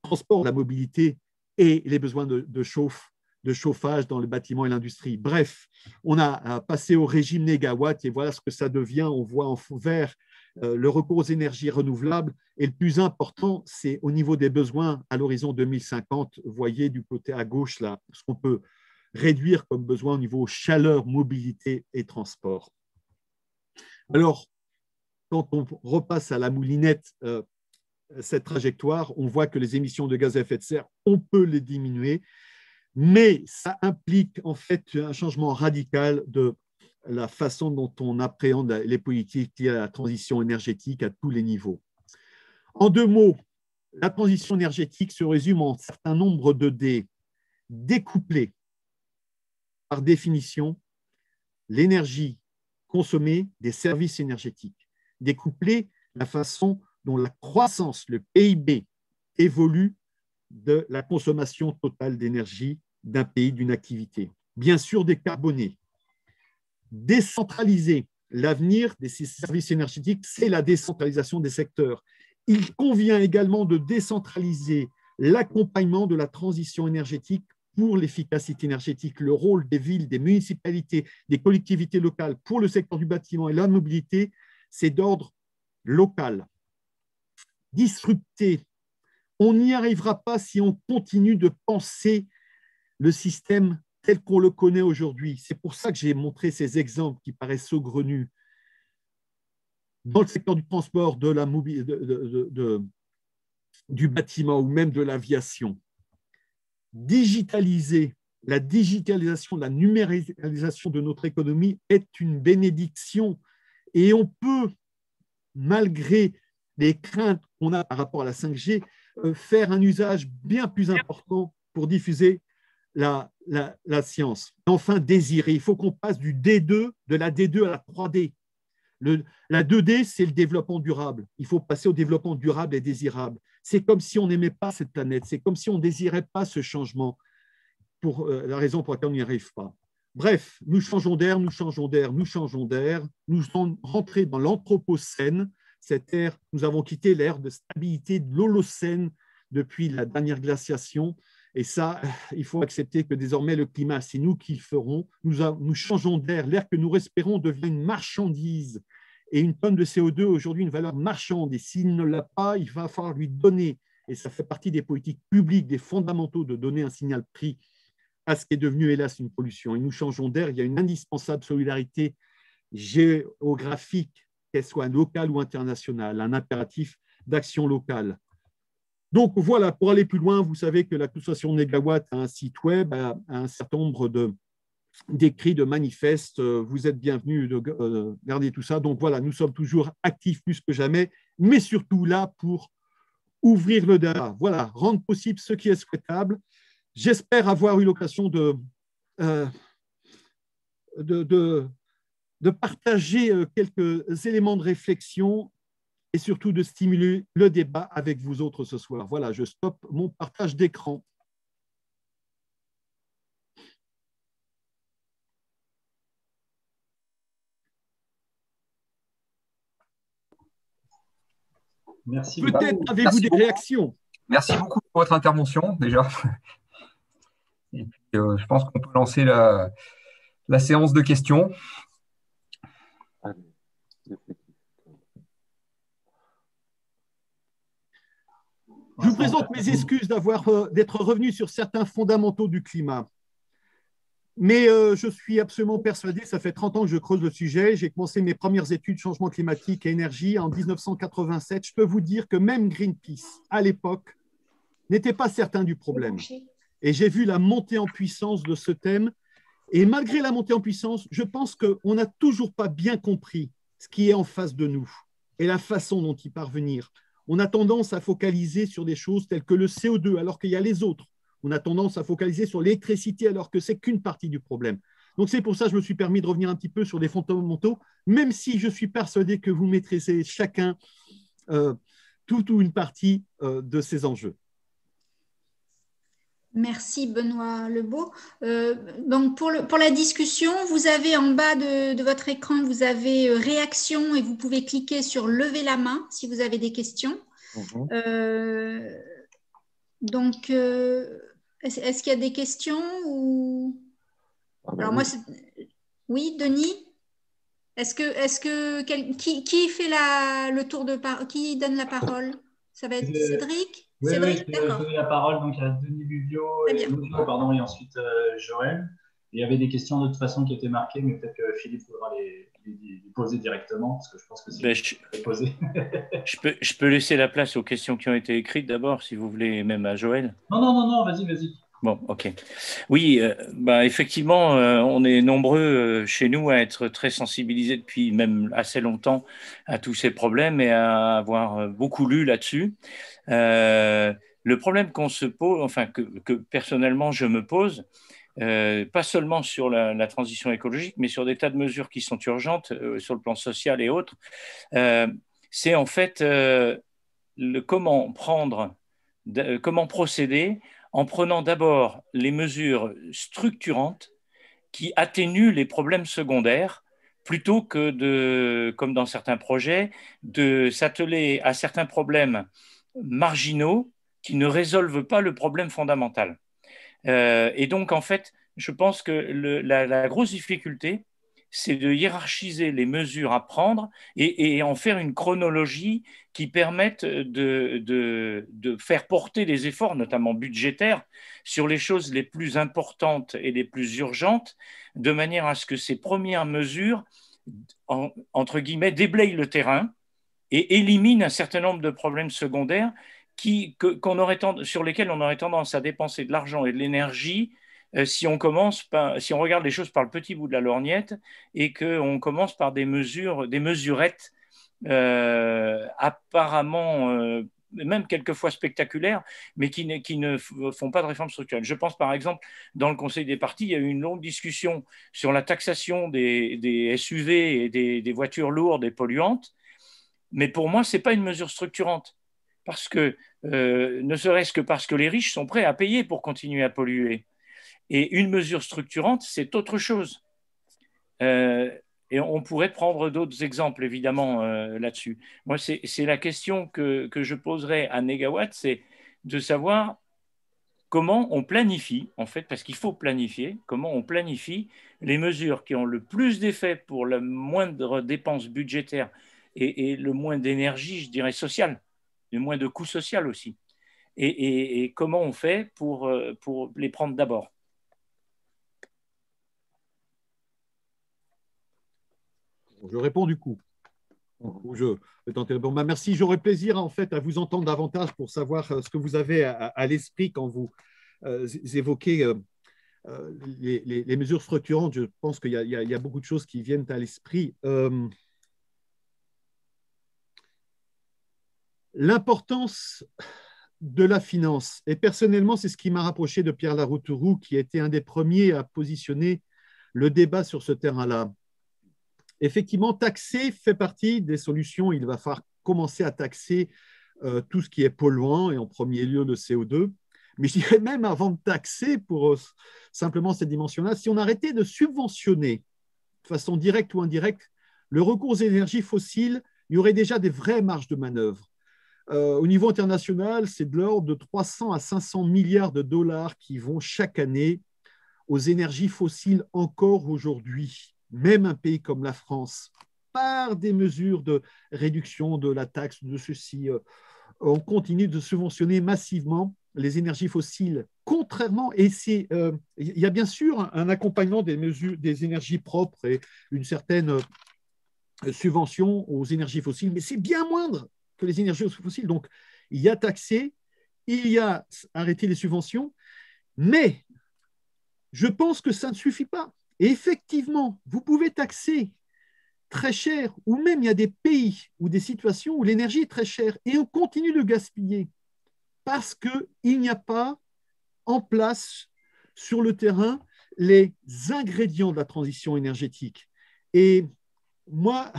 transport, la mobilité et les besoins de chauffage dans le bâtiment et l'industrie. Bref, on a passé au régime négawatt et voilà ce que ça devient. On voit en vert le recours aux énergies renouvelables et le plus important, c'est au niveau des besoins à l'horizon 2050. Vous voyez du côté à gauche là, ce qu'on peut réduire comme besoin au niveau chaleur, mobilité et transport. Alors, quand on repasse à la moulinette cette trajectoire, on voit que les émissions de gaz à effet de serre, on peut les diminuer, mais ça implique en fait un changement radical de la façon dont on appréhende les politiques liées à la transition énergétique à tous les niveaux. En deux mots, la transition énergétique se résume en un certain nombre de D. Découpler, par définition, l'énergie consommée des services énergétiques. Découpler la façon dont la croissance, le PIB, évolue de la consommation totale d'énergie d'un pays, d'une activité. Bien sûr, décarboner. Décentraliser. L'avenir de ces services énergétiques, c'est la décentralisation des secteurs. Il convient également de décentraliser l'accompagnement de la transition énergétique pour l'efficacité énergétique. Le rôle des villes, des municipalités, des collectivités locales pour le secteur du bâtiment et la mobilité, c'est d'ordre local. Disrupter. On n'y arrivera pas si on continue de penser le système tel qu'on le connaît aujourd'hui. C'est pour ça que j'ai montré ces exemples qui paraissent saugrenus. Dans le secteur du transport, de la du bâtiment ou même de l'aviation. Digitaliser, la digitalisation, la numérisation de notre économie est une bénédiction et on peut, malgré les craintes qu'on a par rapport à la 5G, faire un usage bien plus important pour diffuser la science. Enfin, désirer. Il faut qu'on passe du D2, de la D2 à la 3D. La 2D, c'est le développement durable. Il faut passer au développement durable et désirable. C'est comme si on n'aimait pas cette planète. C'est comme si on ne désirait pas ce changement pour la raison pour laquelle on n'y arrive pas. Bref, nous changeons d'air, nous changeons d'air, nous changeons d'air. Nous sommes rentrés dans l'anthropocène. Cette ère, nous avons quitté l'ère de stabilité de l'Holocène depuis la dernière glaciation. Et ça, il faut accepter que désormais, le climat, c'est nous qui le ferons. Nous changeons d'air. L'air que nous respirons devient une marchandise. Et une tonne de CO2, aujourd'hui, une valeur marchande. Et s'il ne l'a pas, il va falloir lui donner. Et ça fait partie des politiques publiques, des fondamentaux, de donner un signal prix à ce qui est devenu, hélas, une pollution. Et nous changeons d'air. Il y a une indispensable solidarité géographique, qu'elle soit locale ou internationale, un impératif d'action locale. Donc voilà, pour aller plus loin, vous savez que l'association Négawatt a un site web, a un certain nombre d'écrits, de manifestes. Vous êtes bienvenus de regarder tout ça. Donc voilà, nous sommes toujours actifs plus que jamais, mais surtout là pour ouvrir le débat. Voilà, rendre possible ce qui est souhaitable. J'espère avoir eu l'occasion de partager quelques éléments de réflexion et surtout de stimuler le débat avec vous autres ce soir. Voilà, je stoppe mon partage d'écran. Merci. Peut-être avez-vous des réactions. Merci beaucoup pour votre intervention, déjà. Et puis, je pense qu'on peut lancer la séance de questions. Je vous présente mes excuses d'être revenu sur certains fondamentaux du climat. Mais je suis absolument persuadé, ça fait 30 ans que je creuse le sujet. J'ai commencé mes premières études changement climatique et énergie en 1987. Je peux vous dire que même Greenpeace, à l'époque, n'était pas certain du problème. Et j'ai vu la montée en puissance de ce thème Et malgré la montée en puissance, je pense qu'on n'a toujours pas bien compris ce qui est en face de nous et la façon dont y parvenir. On a tendance à focaliser sur des choses telles que le CO2, alors qu'il y a les autres. On a tendance à focaliser sur l'électricité, alors que c'est qu'une partie du problème. Donc c'est pour ça que je me suis permis de revenir un petit peu sur les fondamentaux, même si je suis persuadé que vous maîtrisez chacun toute ou une partie de ces enjeux. Merci Benoît Lebeau. Donc pour la discussion, vous avez en bas de votre écran, vous avez réaction et vous pouvez cliquer sur lever la main si vous avez des questions. Donc, est-ce qu'il y a des questions ou... Alors moi, oui, Denis, qui fait le tour de parole, qui donne la parole? Ça va être Cédric? Oui, Cédric, je peux donner la parole donc à Denis Luvio et ensuite Joël. Il y avait des questions de toute façon qui étaient marquées, mais peut-être que Philippe voudra les poser directement, parce que je pense que c'est posé. Je peux laisser la place aux questions qui ont été écrites d'abord, si vous voulez, même à Joël. Non, vas-y. Bon, ok. Oui, effectivement, on est nombreux chez nous à être très sensibilisés depuis même assez longtemps à tous ces problèmes et à avoir beaucoup lu là-dessus. Le problème qu'on se pose, enfin que personnellement je me pose, pas seulement sur la transition écologique, mais sur des tas de mesures qui sont urgentes sur le plan social et autres, c'est en fait comment procéder en prenant d'abord les mesures structurantes qui atténuent les problèmes secondaires, plutôt que comme dans certains projets, de s'atteler à certains problèmes marginaux qui ne résolvent pas le problème fondamental. Et donc, en fait, je pense que la grosse difficulté, c'est de hiérarchiser les mesures à prendre et en faire une chronologie qui permette de faire porter les efforts, notamment budgétaires, sur les choses les plus importantes et les plus urgentes, de manière à ce que ces premières mesures, entre guillemets, déblayent le terrain et éliminent un certain nombre de problèmes secondaires sur lesquels on aurait tendance à dépenser de l'argent et de l'énergie si on regarde les choses par le petit bout de la lorgnette et qu'on commence par des mesurettes apparemment même quelquefois spectaculaires, mais qui ne font pas de réforme structurelle. Je pense par exemple, dans le Conseil des partis, il y a eu une longue discussion sur la taxation des SUV et des voitures lourdes et polluantes, mais pour moi, ce n'est pas une mesure structurante. Parce que, ne serait-ce que parce que les riches sont prêts à payer pour continuer à polluer. Et une mesure structurante, c'est autre chose. Et on pourrait prendre d'autres exemples, évidemment, là-dessus. Moi, c'est la question que je poserais à Negawatt, c'est de savoir comment on planifie, en fait, parce qu'il faut planifier, comment on planifie les mesures qui ont le plus d'effet pour la moindre dépense budgétaire et le moins d'énergie, je dirais, sociale, le moins de coût social aussi. Et comment on fait pour les prendre d'abord? Je réponds du coup. Je vais tenter de répondre. Merci, j'aurais plaisir en fait à vous entendre davantage pour savoir ce que vous avez à l'esprit quand vous évoquez les mesures structurantes. Je pense qu'il y a beaucoup de choses qui viennent à l'esprit. L'importance de la finance, et personnellement, c'est ce qui m'a rapproché de Pierre Larouturou, qui a été un des premiers à positionner le débat sur ce terrain-là. Effectivement, taxer fait partie des solutions. Il va falloir commencer à taxer tout ce qui est polluant, et en premier lieu le CO2. Mais je dirais même avant de taxer, pour simplement cette dimension-là, si on arrêtait de subventionner de façon directe ou indirecte le recours aux énergies fossiles, il y aurait déjà des vraies marges de manœuvre. Au niveau international, c'est de l'ordre de 300 à 500 milliards de dollars qui vont chaque année aux énergies fossiles encore aujourd'hui. Même un pays comme la France, par des mesures de réduction de la taxe, de ceci, on continue de subventionner massivement les énergies fossiles, contrairement, et il y a bien sûr un accompagnement des mesures des énergies propres et une certaine subvention aux énergies fossiles, mais c'est bien moindre que les énergies fossiles. Donc, il y a taxé, il y a arrêté les subventions, mais je pense que ça ne suffit pas. Et effectivement, vous pouvez taxer très cher, ou même il y a des pays ou des situations où l'énergie est très chère et on continue de gaspiller parce qu'il n'y a pas en place sur le terrain les ingrédients de la transition énergétique. Et moi,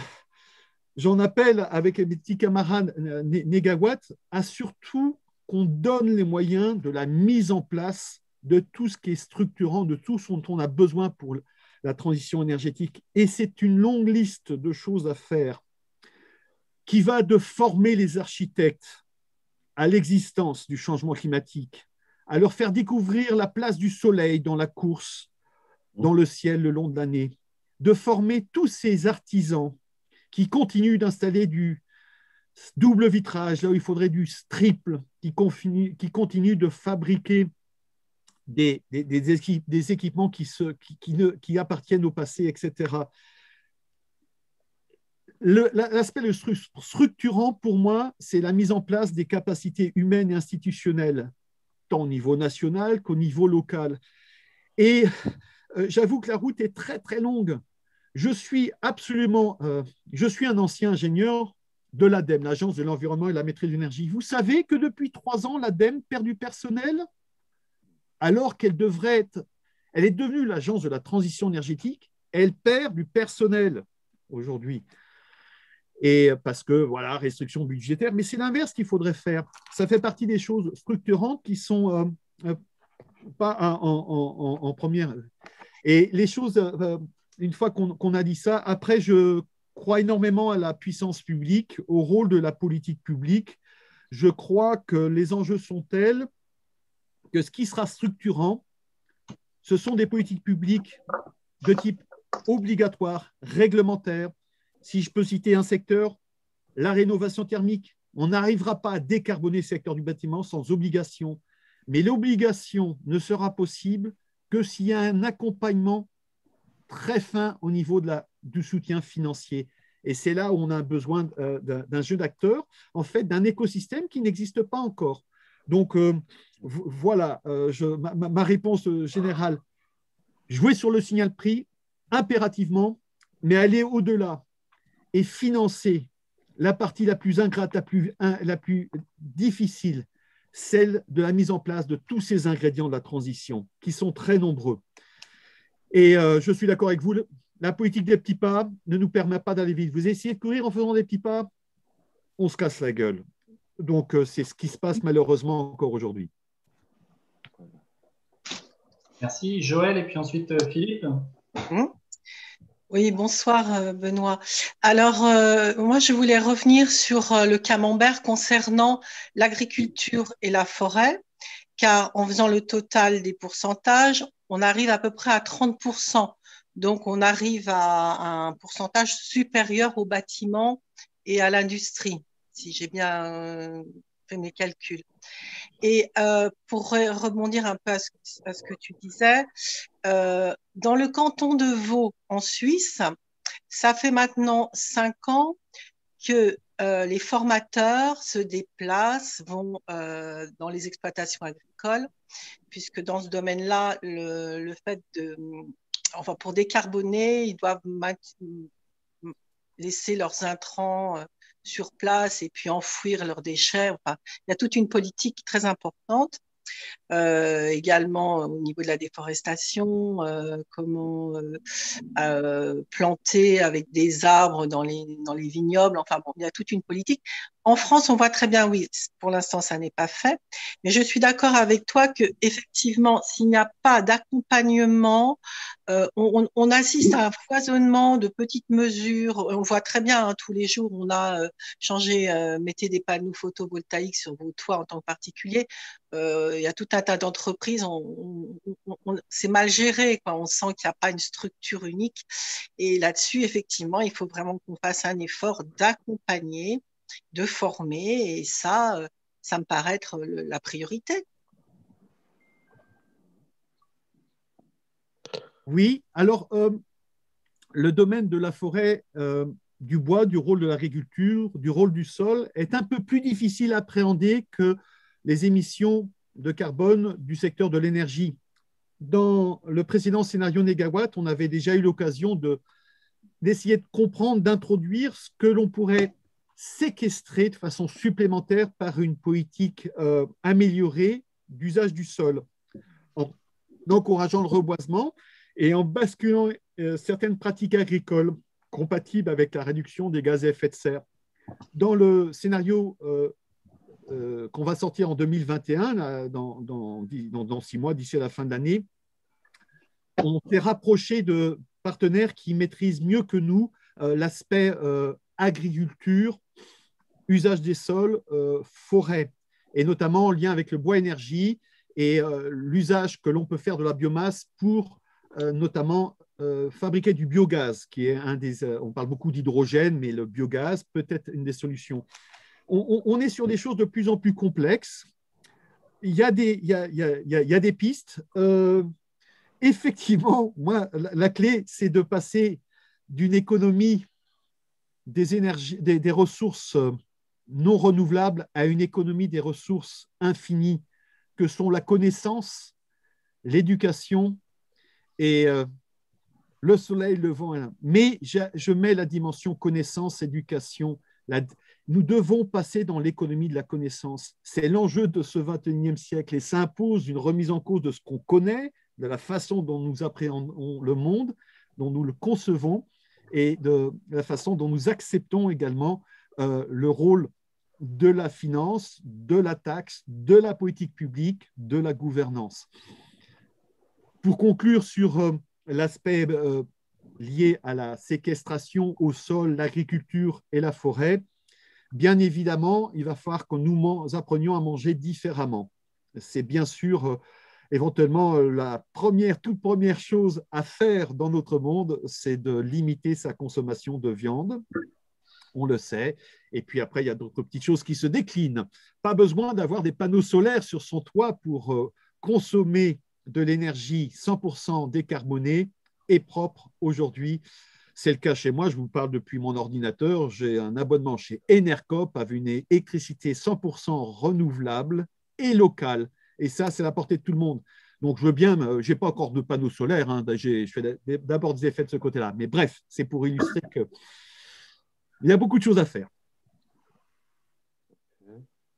j'en appelle avec mes petits camarades Négawatt à surtout qu'on donne les moyens de la mise en place de tout ce qui est structurant, de tout ce dont on a besoin pour la transition énergétique. Et c'est une longue liste de choses à faire qui va de former les architectes à l'existence du changement climatique, à leur faire découvrir la place du soleil dans la course, dans le ciel le long de l'année, de former tous ces artisans qui continuent d'installer du double vitrage, là où il faudrait du triple, qui continuent de fabriquer des équipements qui appartiennent au passé, etc. L'aspect structurant, pour moi, c'est la mise en place des capacités humaines et institutionnelles, tant au niveau national qu'au niveau local. Et j'avoue que la route est très, très longue. Je suis un ancien ingénieur de l'ADEME, l'Agence de l'environnement et de la maîtrise de l'énergie. Vous savez que depuis 3 ans, l'ADEME perd du personnel alors qu'elle devrait être… Elle est devenue l'Agence de la transition énergétique, elle perd du personnel aujourd'hui. Et parce que, voilà, restrictions budgétaires, mais c'est l'inverse qu'il faudrait faire. Ça fait partie des choses structurantes qui sont pas en première. Et les choses, une fois qu'on a dit ça, après, je crois énormément à la puissance publique, au rôle de la politique publique. Je crois que les enjeux sont tels que ce qui sera structurant, ce sont des politiques publiques de type obligatoire, réglementaire. Si je peux citer un secteur, la rénovation thermique. On n'arrivera pas à décarboner le secteur du bâtiment sans obligation. Mais l'obligation ne sera possible que s'il y a un accompagnement très fin au niveau du soutien financier. Et c'est là où on a besoin d'un jeu d'acteurs, en fait, d'un écosystème qui n'existe pas encore. Donc, voilà ma réponse générale. Jouer sur le signal prix, impérativement, mais aller au-delà et financer la partie la plus ingrate, la plus difficile, celle de la mise en place de tous ces ingrédients de la transition, qui sont très nombreux. Et je suis d'accord avec vous, la politique des petits pas ne nous permet pas d'aller vite. Vous essayez de courir en faisant des petits pas, on se casse la gueule. Donc, c'est ce qui se passe malheureusement encore aujourd'hui. Merci. Joël et puis ensuite Philippe. Oui, bonsoir Benoît. Alors, moi, je voulais revenir sur le camembert concernant l'agriculture et la forêt, car en faisant le total des pourcentages, on arrive à peu près à 30%. Donc, on arrive à un pourcentage supérieur au bâtiment et à l'industrie, si j'ai bien fait mes calculs. Et pour rebondir un peu à ce que tu disais, dans le canton de Vaud, en Suisse, ça fait maintenant 5 ans que les formateurs se déplacent, vont dans les exploitations agricoles, puisque dans ce domaine-là, le fait enfin, pour décarboner, ils doivent laisser leurs intrants sur place et puis enfouir leurs déchets. Enfin, il y a toute une politique très importante. Également au niveau de la déforestation, comment planter avec des arbres dans les vignobles. Enfin bon, il y a toute une politique. En France, on voit très bien, oui, pour l'instant, ça n'est pas fait. Mais je suis d'accord avec toi que effectivement, s'il n'y a pas d'accompagnement, on assiste à un foisonnement de petites mesures. On voit très bien, hein, tous les jours, on a changé, mettez des panneaux photovoltaïques sur vos toits en tant que particulier. Il y a tout un tas d'entreprises, c'est mal géré, quoi. On sent qu'il n'y a pas une structure unique. Et là-dessus, effectivement, il faut vraiment qu'on fasse un effort d'accompagner, de former. Et ça me paraît être la priorité. Oui, alors le domaine de la forêt, du bois, du rôle de l'agriculture, du rôle du sol est un peu plus difficile à appréhender que les émissions de carbone du secteur de l'énergie. dans le précédent scénario Négawatt, on avait déjà eu l'occasion d'essayer de comprendre, d'introduire ce que l'on pourrait séquestrer de façon supplémentaire par une politique améliorée d'usage du sol, en encourageant le reboisement et en basculant certaines pratiques agricoles compatibles avec la réduction des gaz à effet de serre. Dans le scénario qu'on va sortir en 2021, là, dans 6 mois, d'ici à la fin de l'année, on s'est rapproché de partenaires qui maîtrisent mieux que nous l'aspect agriculture, usage des sols, forêt, et notamment en lien avec le bois énergie et l'usage que l'on peut faire de la biomasse pour notamment fabriquer du biogaz, qui est on parle beaucoup d'hydrogène, mais le biogaz peut être une des solutions. On est sur des choses de plus en plus complexes. Il y a des pistes. Effectivement, moi, la clé, c'est de passer d'une économie des énergies, des ressources non renouvelables à une économie des ressources infinies que sont la connaissance, l'éducation et le soleil, le vent. Mais je mets la dimension connaissance, éducation. Nous devons passer dans l'économie de la connaissance. C'est l'enjeu de ce 21e siècle et ça impose une remise en cause de ce qu'on connaît, de la façon dont nous appréhendons le monde, dont nous le concevons et de la façon dont nous acceptons également le rôle de la finance, de la taxe, de la politique publique, de la gouvernance. Pour conclure sur l'aspect lié à la séquestration au sol, l'agriculture et la forêt, bien évidemment, il va falloir que nous apprenions à manger différemment. C'est bien sûr éventuellement la toute première chose à faire dans notre monde, c'est de limiter sa consommation de viande. On le sait. Et puis après, il y a d'autres petites choses qui se déclinent. Pas besoin d'avoir des panneaux solaires sur son toit pour consommer de l'énergie 100% décarbonée et propre aujourd'hui. C'est le cas chez moi, je vous parle depuis mon ordinateur. J'ai un abonnement chez Enercop avec une électricité 100% renouvelable et locale. Et ça, c'est la portée de tout le monde. Donc, je veux bien, je n'ai pas encore de panneaux solaires, hein, je fais d'abord des effets de ce côté-là. Mais bref, c'est pour illustrer qu'il y a beaucoup de choses à faire.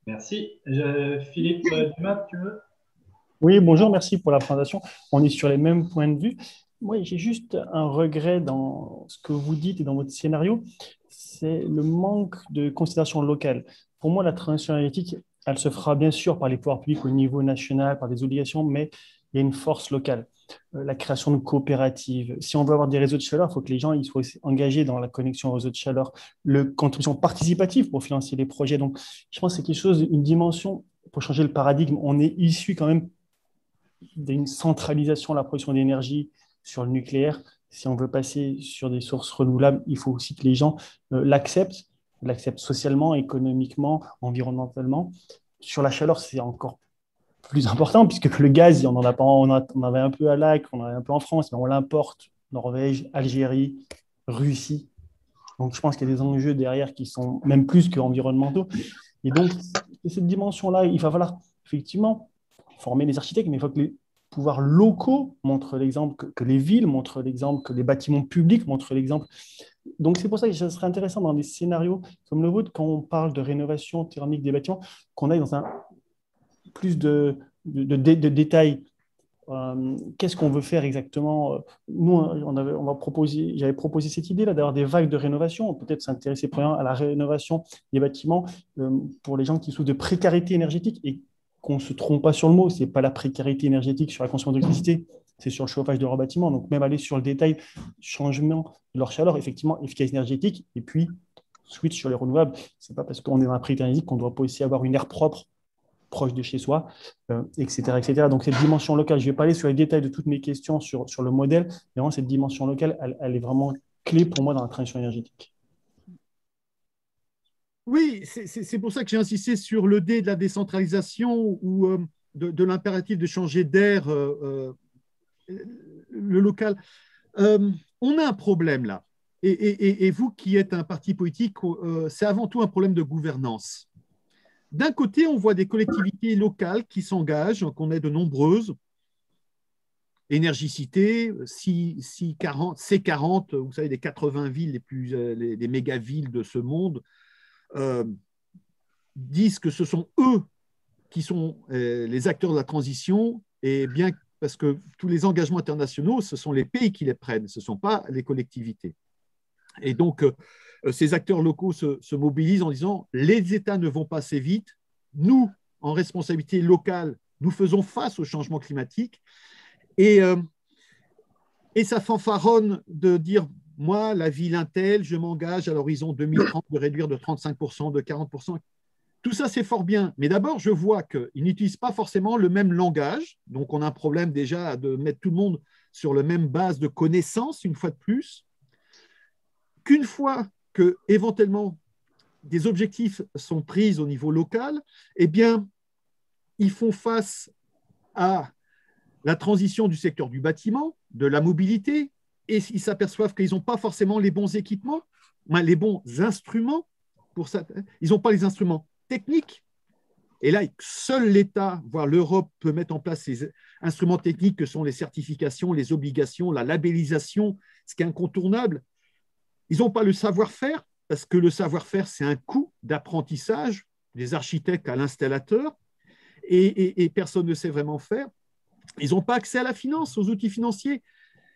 Merci. Philippe Dumas, tu veux? Oui, bonjour, merci pour la présentation. On est sur les mêmes points de vue. Moi, j'ai juste un regret dans ce que vous dites et dans votre scénario, c'est le manque de considération locale. Pour moi, la transition énergétique, elle se fera bien sûr par les pouvoirs publics au niveau national, par des obligations, mais il y a une force locale. La création de coopératives. Si on veut avoir des réseaux de chaleur, il faut que les gens ils soient engagés dans la connexion au réseau de chaleur. La contribution participative pour financer les projets. Donc, je pense que c'est quelque chose, une dimension pour changer le paradigme. On est issu quand même d'une centralisation de la production d'énergie sur le nucléaire. Si on veut passer sur des sources renouvelables, il faut aussi que les gens l'acceptent socialement, économiquement, environnementalement. Sur la chaleur, c'est encore plus important, puisque le gaz, on en a pas, on avait un peu à Lac, on en avait un peu en France, mais on l'importe, Norvège, Algérie, Russie. Donc, je pense qu'il y a des enjeux derrière qui sont même plus qu'environnementaux. Et donc, cette dimension-là, il va falloir effectivement former les architectes, mais il faut que les pouvoirs locaux montrent l'exemple, que les villes montrent l'exemple, que les bâtiments publics montrent l'exemple. Donc, c'est pour ça que ce serait intéressant dans des scénarios comme le vôtre, quand on parle de rénovation thermique des bâtiments, qu'on aille dans plus de détails. Qu'est-ce qu'on veut faire exactement? Nous, j'avais proposé cette idée-là d'avoir des vagues de rénovation, peut-être s'intéresser premièrement à la rénovation des bâtiments pour les gens qui souffrent de précarité énergétique et qu'on ne se trompe pas sur le mot, ce n'est pas la précarité énergétique sur la consommation d'électricité, c'est sur le chauffage de leur bâtiment. Donc, même aller sur le détail, changement de leur chaleur, effectivement, efficacité énergétique, et puis switch sur les renouvelables. Ce n'est pas parce qu'on est dans la précarité énergétique qu'on ne doit pas aussi avoir une aire propre, proche de chez soi, etc., etc. Donc, cette dimension locale, je ne vais pas aller sur les détails de toutes mes questions sur le modèle, mais vraiment, cette dimension locale, elle est vraiment clé pour moi dans la transition énergétique. Oui, c'est pour ça que j'ai insisté sur le D de la décentralisation ou de l'impératif de changer d'air, le local. On a un problème là. Et vous qui êtes un parti politique, c'est avant tout un problème de gouvernance. D'un côté, on voit des collectivités locales qui s'engagent, qu'on est de nombreuses, Énergicité, C40, vous savez, les 80 villes les méga-villes de ce monde, disent que ce sont eux qui sont les acteurs de la transition, et bien parce que tous les engagements internationaux, ce sont les pays qui les prennent, ce ne sont pas les collectivités. Et donc, ces acteurs locaux se mobilisent en disant « les États ne vont pas assez vite, nous, en responsabilité locale, nous faisons face au changement climatique ». Et ça fanfaronne de dire « moi, la ville Intel, je m'engage à l'horizon 2030 de réduire de 35%, de 40%. » Tout ça, c'est fort bien. Mais d'abord, je vois qu'ils n'utilisent pas forcément le même langage. Donc, on a un problème déjà de mettre tout le monde sur la même base de connaissances, une fois de plus. Qu'une fois que, éventuellement, des objectifs sont pris au niveau local, eh bien, ils font face à la transition du secteur du bâtiment, de la mobilité, et ils s'aperçoivent qu'ils n'ont pas forcément les bons équipements, les bons instruments pour ça. Ils n'ont pas les instruments techniques. Et là, seul l'État, voire l'Europe, peut mettre en place ces instruments techniques que sont les certifications, les obligations, la labellisation, ce qui est incontournable. Ils n'ont pas le savoir-faire, parce que le savoir-faire, c'est un coût d'apprentissage des architectes à l'installateur, et personne ne sait vraiment faire. Ils n'ont pas accès à la finance, aux outils financiers.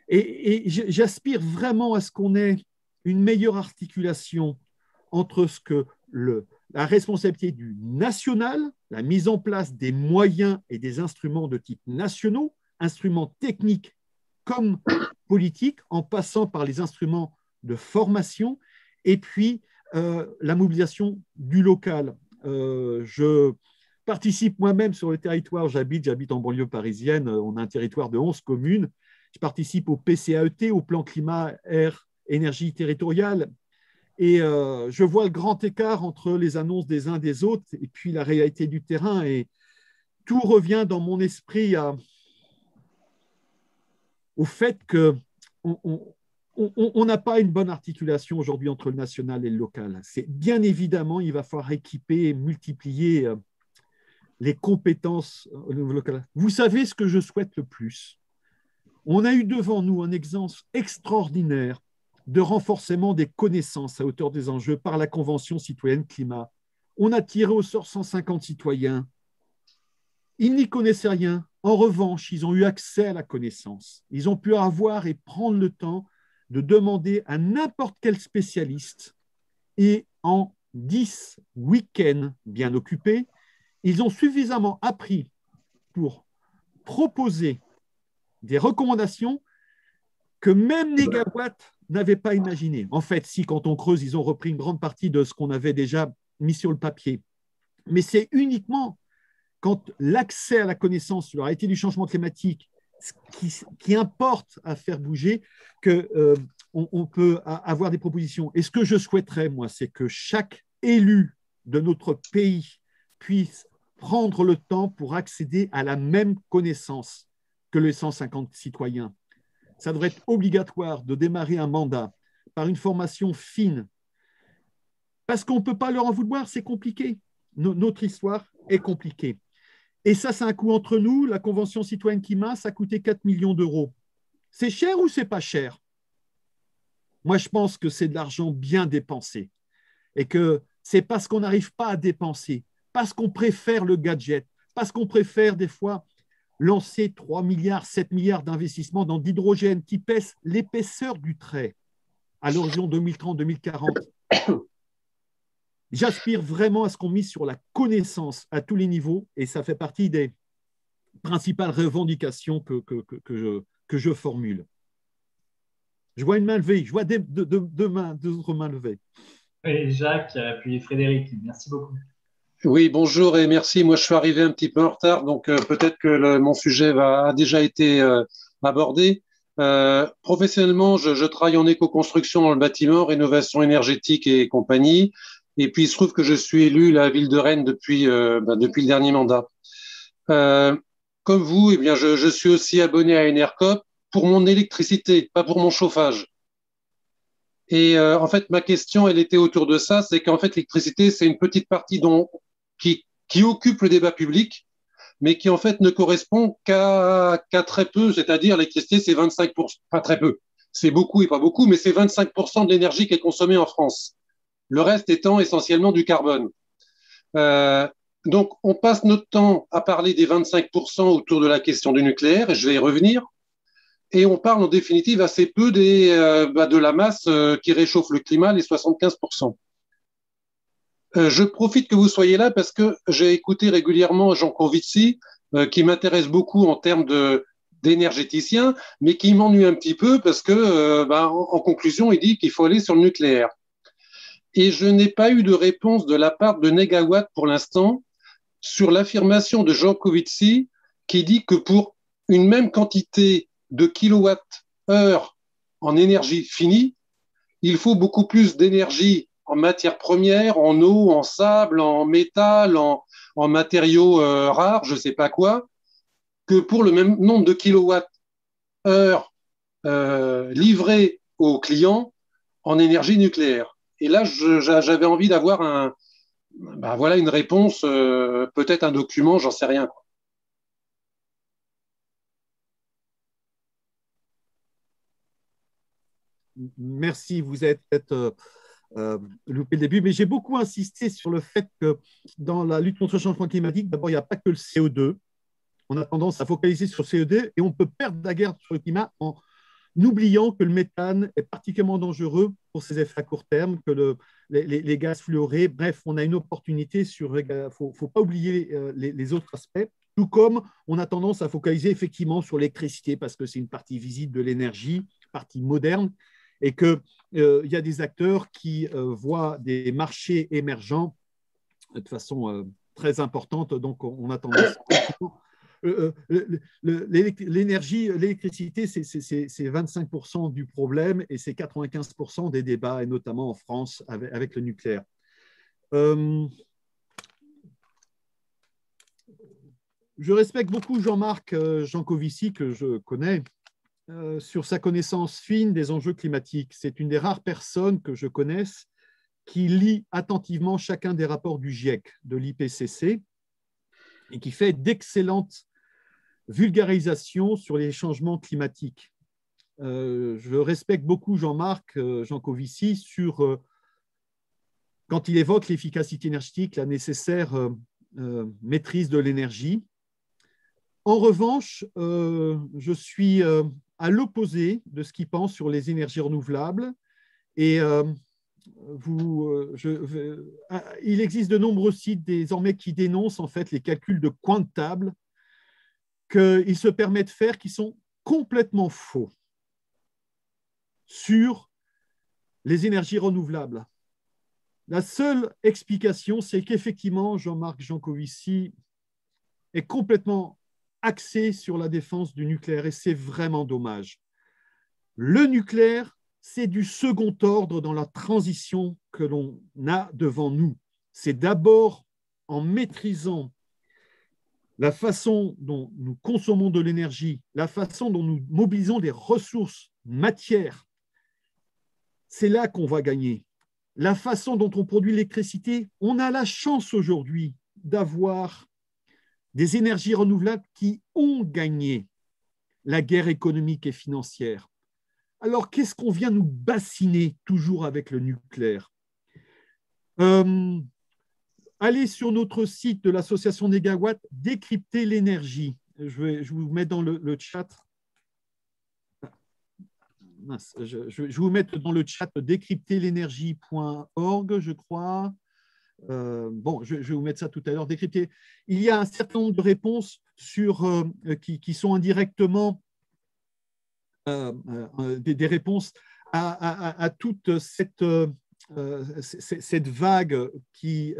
Et j'aspire vraiment à ce qu'on ait une meilleure articulation entre ce que la responsabilité du national, la mise en place des moyens et des instruments de type nationaux, instruments techniques comme politiques, en passant par les instruments de formation, et puis la mobilisation du local. Je participe moi-même sur le territoire, j'habite en banlieue parisienne, on a un territoire de 11 communes, je participe au PCAET, au plan climat, air, énergie territoriale, et je vois le grand écart entre les annonces des uns des autres et puis la réalité du terrain, et tout revient dans mon esprit au fait qu'on n'a pas une bonne articulation aujourd'hui entre le national et le local. C'est bien évidemment, il va falloir équiper et multiplier les compétences au niveau local. Vous savez ce que je souhaite le plus? On a eu devant nous un exemple extraordinaire de renforcement des connaissances à hauteur des enjeux par la Convention citoyenne climat. On a tiré au sort 150 citoyens. Ils n'y connaissaient rien. En revanche, ils ont eu accès à la connaissance. Ils ont pu avoir et prendre le temps de demander à n'importe quel spécialiste, et en 10 week-ends bien occupés, ils ont suffisamment appris pour proposer des recommandations que même Négawatt n'avait pas imaginées. En fait, si, quand on creuse, ils ont repris une grande partie de ce qu'on avait déjà mis sur le papier. Mais c'est uniquement quand l'accès à la connaissance sur la réalité du changement climatique, qui importe à faire bouger, qu'on peut avoir des propositions. Et ce que je souhaiterais, moi, c'est que chaque élu de notre pays puisse prendre le temps pour accéder à la même connaissance que les 150 citoyens. Ça devrait être obligatoire de démarrer un mandat par une formation fine, parce qu'on ne peut pas leur en vouloir, c'est compliqué. Notre histoire est compliquée. Et ça, c'est un coût entre nous. La Convention citoyenne climat, ça a coûté 4 millions d'euros. C'est cher ou c'est pas cher? Moi, je pense que c'est de l'argent bien dépensé, et que c'est parce qu'on n'arrive pas à dépenser, parce qu'on préfère le gadget, parce qu'on préfère des fois lancer 3 milliards, 7 milliards d'investissements dans de l'hydrogène qui pèse l'épaisseur du trait à l'horizon 2030-2040. J'aspire vraiment à ce qu'on mise sur la connaissance à tous les niveaux, et ça fait partie des principales revendications que je formule. Je vois une main levée, je vois deux autres mains levées. Et Jacques, puis Frédéric, merci beaucoup. Oui, bonjour et merci. Moi, je suis arrivé un petit peu en retard, donc peut-être que mon sujet a déjà été abordé. Professionnellement, je travaille en éco-construction dans le bâtiment, rénovation énergétique et compagnie. Et puis, il se trouve que je suis élu à la ville de Rennes depuis le dernier mandat. Comme vous, eh bien, je suis aussi abonné à Enercop pour mon électricité, pas pour mon chauffage. Et en fait, ma question, elle était autour de ça, c'est qu'en fait, l'électricité, c'est une petite partie qui occupe le débat public, mais qui en fait ne correspond qu'à très peu, c'est-à-dire l'électricité, c'est 25%, pas très peu, c'est beaucoup et pas beaucoup, mais c'est 25% de l'énergie qui est consommée en France. Le reste étant essentiellement du carbone. Donc, on passe notre temps à parler des 25% autour de la question du nucléaire, et je vais y revenir, et on parle en définitive assez peu de la masse qui réchauffe le climat, les 75%. Je profite que vous soyez là parce que j'ai écouté régulièrement Jean Covici, qui m'intéresse beaucoup en termes d'énergéticien, mais qui m'ennuie un petit peu parce que, en conclusion, il dit qu'il faut aller sur le nucléaire. Et je n'ai pas eu de réponse de la part de Negawatt pour l'instant sur l'affirmation de Jean Covici qui dit que pour une même quantité de kilowattheure en énergie finie, il faut beaucoup plus d'énergie en matières premières, en eau, en sable, en métal, en matériaux rares, je ne sais pas quoi, que pour le même nombre de kilowattheures livrés aux clients en énergie nucléaire. Et là, j'avais envie d'avoir une réponse, peut-être un document, j'en sais rien. Merci, vous êtes loupé le début, mais j'ai beaucoup insisté sur le fait que dans la lutte contre le changement climatique, d'abord, il n'y a pas que le CO2. On a tendance à focaliser sur le CO2 et on peut perdre la guerre sur le climat en oubliant que le méthane est particulièrement dangereux pour ses effets à court terme, que les gaz fluorés. Bref, on a une opportunité sur. Il ne faut pas oublier les autres aspects. Tout comme on a tendance à focaliser effectivement sur l'électricité parce que c'est une partie visible de l'énergie, partie moderne, et qu'il y a des acteurs qui voient des marchés émergents de façon très importante. Donc, on a tendance. L'électricité, c'est 25% du problème et c'est 95% des débats, et notamment en France avec le nucléaire. Je respecte beaucoup Jean-Marc Jancovici, que je connais, sur sa connaissance fine des enjeux climatiques. C'est une des rares personnes que je connaisse qui lit attentivement chacun des rapports du GIEC, de l'IPCC, et qui fait d'excellentes vulgarisations sur les changements climatiques. Je respecte beaucoup Jean-Marc Jancovici sur, quand il évoque l'efficacité énergétique, la nécessaire maîtrise de l'énergie. En revanche, je suis à l'opposé de ce qu'il pense sur les énergies renouvelables. Et il existe de nombreux sites désormais qui dénoncent en fait les calculs de comptables qu'ils se permettent de faire qui sont complètement faux sur les énergies renouvelables. La seule explication, c'est qu'effectivement, Jean-Marc Jancovici est complètement axé sur la défense du nucléaire et c'est vraiment dommage. Le nucléaire, c'est du second ordre dans la transition que l'on a devant nous. C'est d'abord en maîtrisant la façon dont nous consommons de l'énergie, la façon dont nous mobilisons des ressources matières, c'est là qu'on va gagner. La façon dont on produit l'électricité, on a la chance aujourd'hui d'avoir des énergies renouvelables qui ont gagné la guerre économique et financière. Alors, qu'est-ce qu'on vient nous bassiner toujours avec le nucléaire ? Allez sur notre site de l'association Negawatt, décrypter l'énergie. Je vous mets dans le chat. Je vous mets dans le chat décrypterlénergie.org, je crois. Je vais vous mettre ça tout à l'heure. Décrypter. Il y a un certain nombre de réponses qui sont indirectement des réponses à toute cette vague qui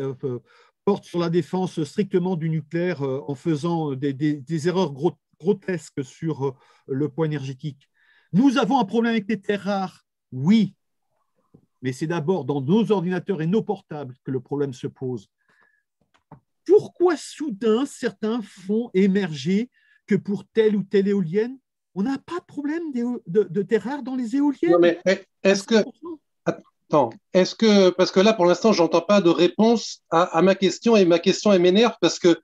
porte sur la défense strictement du nucléaire en faisant des erreurs grotesques sur le point énergétique. Nous avons un problème avec les terres rares, oui, mais c'est d'abord dans nos ordinateurs et nos portables que le problème se pose. Pourquoi soudain certains font émerger que pour telle ou telle éolienne, on n'a pas de problème de terres rares dans les éoliennes? Non, mais est-ce que… Attends, parce que là, pour l'instant, je n'entends pas de réponse à ma question, et ma question, elle m'énerve parce que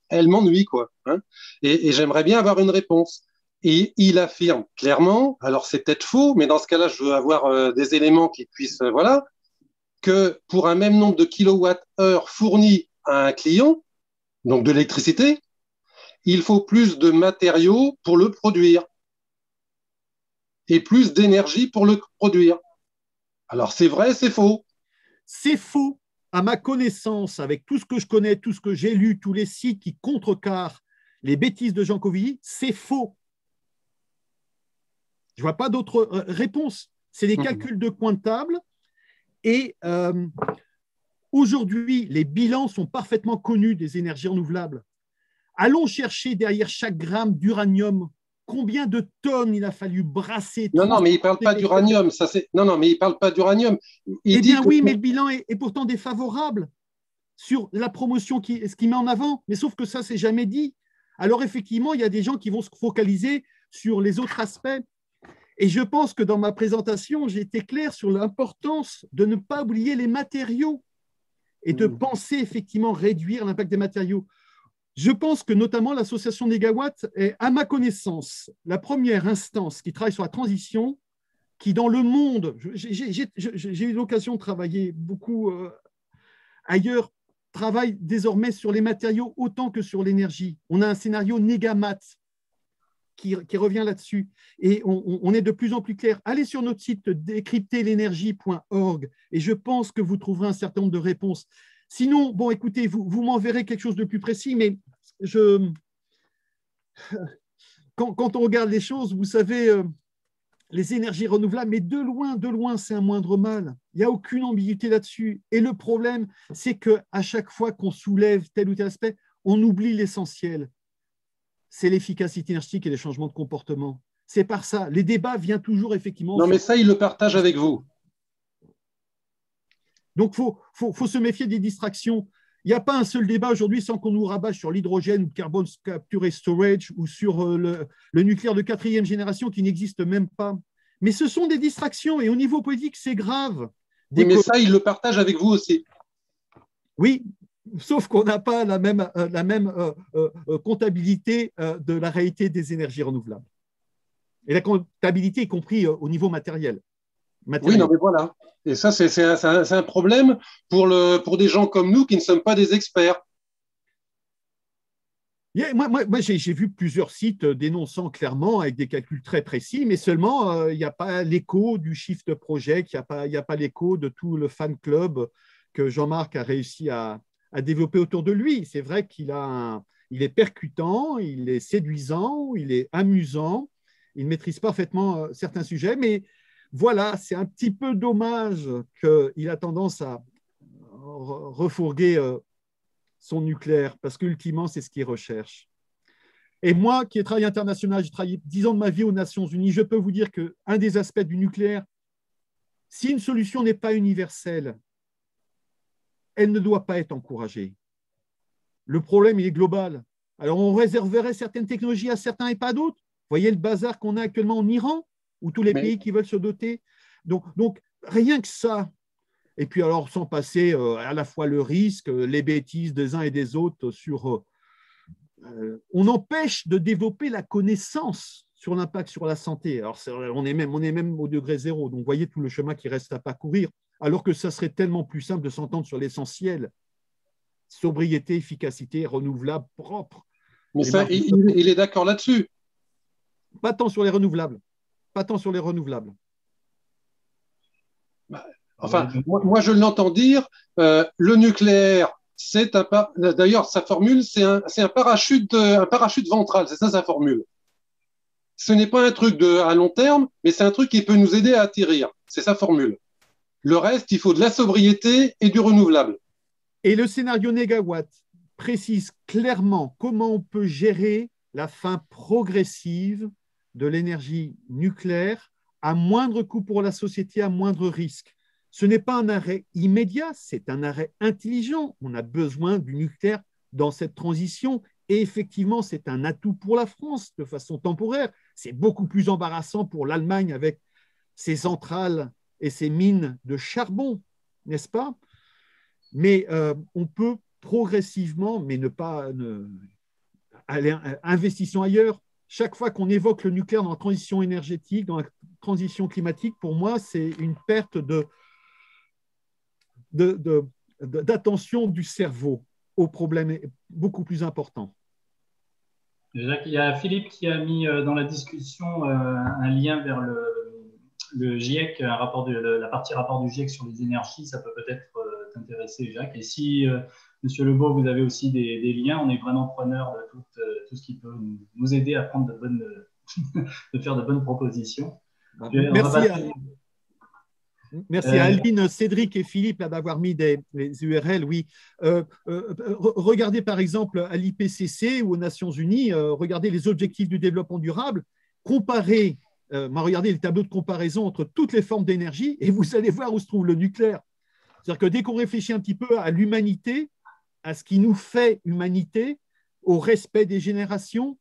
elle m'ennuie, quoi. Hein. Et j'aimerais bien avoir une réponse. Et il affirme clairement, alors c'est peut-être faux, mais dans ce cas-là, je veux avoir des éléments qui puissent, voilà, que pour un même nombre de kilowattheures fournis à un client, donc de l'électricité, il faut plus de matériaux pour le produire et plus d'énergie pour le produire. Alors c'est vrai, c'est faux. C'est faux. À ma connaissance, avec tout ce que je connais, tout ce que j'ai lu, tous les sites qui contrecarrent les bêtises de Jean Covilly, c'est faux. Je ne vois pas d'autre réponse. C'est des calculs de coin de table. Et aujourd'hui, les bilans sont parfaitement connus des énergies renouvelables. Allons chercher derrière chaque gramme d'uranium combien de tonnes il a fallu brasser. Non, mais il ne parle pas d'uranium. Non, mais il ne parle pas d'uranium. Eh bien oui, mais le bilan est pourtant défavorable sur la promotion, ce qu'il met en avant. Mais sauf que ça, c'est jamais dit. Alors effectivement, il y a des gens qui vont se focaliser sur les autres aspects. Et je pense que dans ma présentation, j'ai été clair sur l'importance de ne pas oublier les matériaux et de penser effectivement réduire l'impact des matériaux. Je pense que notamment l'association Négawatt est, à ma connaissance, la première instance qui travaille sur la transition, qui dans le monde, j'ai eu l'occasion de travailler beaucoup ailleurs, travaille désormais sur les matériaux autant que sur l'énergie. On a un scénario Négamat qui revient là-dessus. Et on est de plus en plus clair. Allez sur notre site décrypterlenergie.org et je pense que vous trouverez un certain nombre de réponses. Sinon, bon, écoutez, vous m'enverrez quelque chose de plus précis, mais quand on regarde les choses, vous savez, les énergies renouvelables, mais de loin, c'est un moindre mal. Il n'y a aucune ambiguïté là-dessus. Et le problème, c'est qu'à chaque fois qu'on soulève tel ou tel aspect, on oublie l'essentiel. C'est l'efficacité énergétique et les changements de comportement. C'est par ça. Les débats viennent toujours effectivement… Non, mais ça, il le partage avec vous. Donc, il faut se méfier des distractions. Il n'y a pas un seul débat aujourd'hui sans qu'on nous rabâche sur l'hydrogène ou le carbone capture et storage ou sur le nucléaire de 4e génération qui n'existe même pas. Mais ce sont des distractions et au niveau politique, c'est grave. Oui, mais ça, il le partage avec vous aussi. Oui, sauf qu'on n'a pas la même comptabilité de la réalité des énergies renouvelables. Et la comptabilité, y compris au niveau matériel. Oui, non, mais voilà. Et ça, c'est un problème pour des gens comme nous qui ne sommes pas des experts. Moi j'ai vu plusieurs sites dénonçant clairement avec des calculs très précis, mais seulement il n'y a pas l'écho du Shift Project, il n'y a pas l'écho de tout le fan club que Jean-Marc a réussi à développer autour de lui. C'est vrai qu'il est percutant, il est séduisant, il est amusant, il maîtrise parfaitement certains sujets, mais voilà, c'est un petit peu dommage qu'il a tendance à refourguer son nucléaire, parce qu'ultimement, c'est ce qu'il recherche. Et moi, qui ai travaillé international, j'ai travaillé 10 ans de ma vie aux Nations Unies, je peux vous dire qu'un des aspects du nucléaire, si une solution n'est pas universelle, elle ne doit pas être encouragée. Le problème, il est global. Alors, on réserverait certaines technologies à certains et pas d'autres. Vous voyez le bazar qu'on a actuellement en Iran, où tous les pays qui veulent se doter. Donc, rien que ça. Et puis, alors, sans passer à la fois le risque, les bêtises des uns et des autres sur… on empêche de développer la connaissance sur l'impact sur la santé. Alors, on est même au degré zéro. Donc, vous voyez tout le chemin qui reste à parcourir, alors que ça serait tellement plus simple de s'entendre sur l'essentiel. Sobriété, efficacité, renouvelable, propre. Mais ça, il est d'accord là-dessus. Pas tant sur les renouvelables. Enfin, moi, je l'entends dire, le nucléaire, d'ailleurs, sa formule, c'est un parachute ventral, c'est ça sa formule. Ce n'est pas un truc à long terme, mais c'est un truc qui peut nous aider à atterrir. C'est sa formule. Le reste, il faut de la sobriété et du renouvelable. Et le scénario Négawatt précise clairement comment on peut gérer la fin progressive de l'énergie nucléaire à moindre coût pour la société, à moindre risque. Ce n'est pas un arrêt immédiat, c'est un arrêt intelligent. On a besoin du nucléaire dans cette transition et effectivement, c'est un atout pour la France de façon temporaire. C'est beaucoup plus embarrassant pour l'Allemagne avec ses centrales et ses mines de charbon, n'est-ce pas? Mais on peut progressivement, mais investissons ailleurs. Chaque fois qu'on évoque le nucléaire dans la transition énergétique, dans la transition climatique, pour moi, c'est une perte d'attention du cerveau aux problèmes beaucoup plus importants. Déjà, il y a Philippe qui a mis dans la discussion un lien vers le GIEC, la partie rapport du GIEC sur les énergies. Ça peut peut-être t'intéresser, Jacques. Et si, Monsieur Lebeau, vous avez aussi des liens, on est vraiment preneur de tout ce qui peut nous aider à prendre de faire de bonnes propositions. Merci à Aline, Cédric et Philippe d'avoir mis les URL. Oui. Regardez par exemple à l'IPCC ou aux Nations Unies, regardez les objectifs du développement durable, regardez les tableaux de comparaison entre toutes les formes d'énergie et vous allez voir où se trouve le nucléaire. C'est-à-dire que dès qu'on réfléchit un petit peu à l'humanité, à ce qui nous fait humanité, au respect des générations,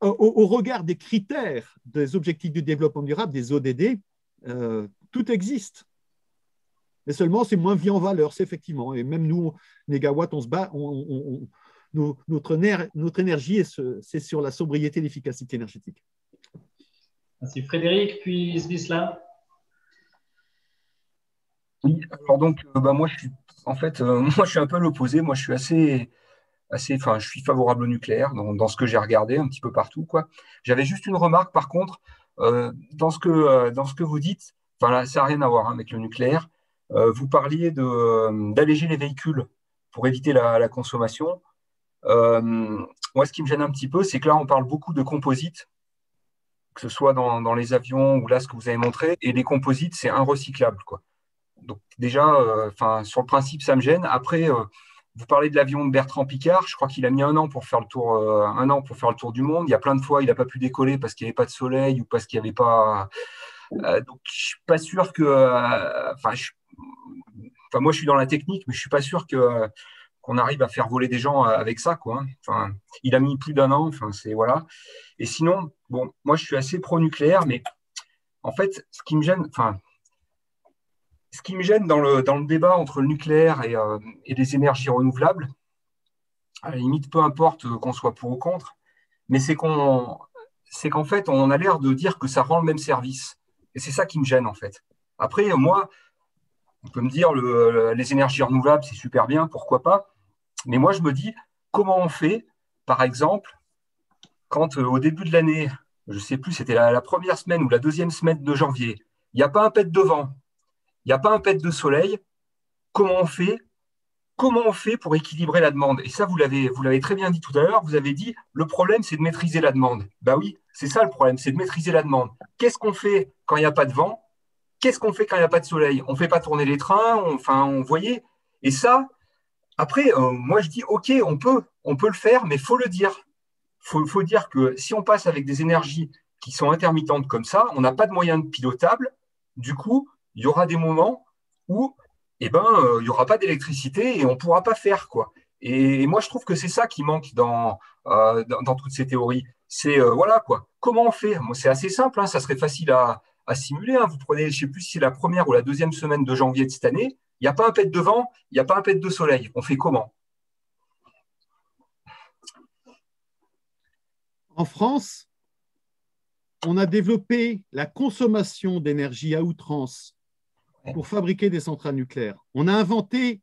au regard des critères des objectifs du développement durable, des ODD, tout existe. Mais seulement, c'est moins mis en valeur, c'est effectivement. Et même nous, Négawatt, on se bat, notre énergie, c'est sur la sobriété et l'efficacité énergétique. Merci Frédéric, puis Svisla. Oui, alors donc, moi, je suis un peu l'opposé. Moi, je suis je suis favorable au nucléaire dans ce que j'ai regardé un petit peu partout, quoi. J'avais juste une remarque, par contre, dans ce que vous dites, enfin là, ça n'a rien à voir avec le nucléaire. Vous parliez d'alléger les véhicules pour éviter la consommation. Moi, ce qui me gêne un petit peu, c'est que là, on parle beaucoup de composites, que ce soit dans les avions ou là, ce que vous avez montré, et les composites, c'est inrecyclable, quoi. Donc déjà, sur le principe, ça me gêne. Après, vous parlez de l'avion de Bertrand Piccard. Je crois qu'il a mis 1 an pour faire le tour du monde. Il y a plein de fois, il n'a pas pu décoller parce qu'il n'y avait pas de soleil ou parce qu'il n'y avait pas. Donc, je suis pas sûr que. Moi, je suis dans la technique, mais je suis pas sûr qu'on arrive à faire voler des gens avec ça, quoi. Enfin, il a mis plus d'1 an. Enfin, c'est voilà. Et sinon, bon, moi, je suis assez pro-nucléaire, mais en fait, ce qui me gêne dans le débat entre le nucléaire et les énergies renouvelables, à la limite, peu importe qu'on soit pour ou contre, mais c'est qu'en fait, on a l'air de dire que ça rend le même service. Et c'est ça qui me gêne, en fait. Après, moi, on peut me dire les énergies renouvelables, c'est super bien, pourquoi pas. Mais moi, je me dis, comment on fait, par exemple, quand au début de l'année, je ne sais plus, c'était la première semaine ou la deuxième semaine de janvier, il n'y a pas un pet de vent, il n'y a pas un pet de soleil, comment on fait pour équilibrer la demande? Et ça, vous l'avez très bien dit tout à l'heure, vous avez dit, le problème, c'est de maîtriser la demande. Ben oui, c'est ça le problème, c'est de maîtriser la demande. Qu'est-ce qu'on fait quand il n'y a pas de vent? Qu'est-ce qu'on fait quand il n'y a pas de soleil? On ne fait pas tourner les trains, on voyait. Et ça, après, moi, je dis, OK, on peut le faire, mais il faut le dire. Faut dire que si on passe avec des énergies qui sont intermittentes comme ça, on n'a pas de moyens pilotables. Du coup, il y aura des moments où il n'y aura pas d'électricité et on ne pourra pas faire, quoi. Et moi, je trouve que c'est ça qui manque dans toutes ces théories. C'est, voilà, quoi. Comment on fait? Moi, c'est assez simple, hein, ça serait facile à simuler. Hein. Vous prenez, je ne sais plus si c'est la première ou la deuxième semaine de janvier de cette année, il n'y a pas un pet de vent, il n'y a pas un pet de soleil. On fait comment? En France, on a développé la consommation d'énergie à outrance pour fabriquer des centrales nucléaires. On a inventé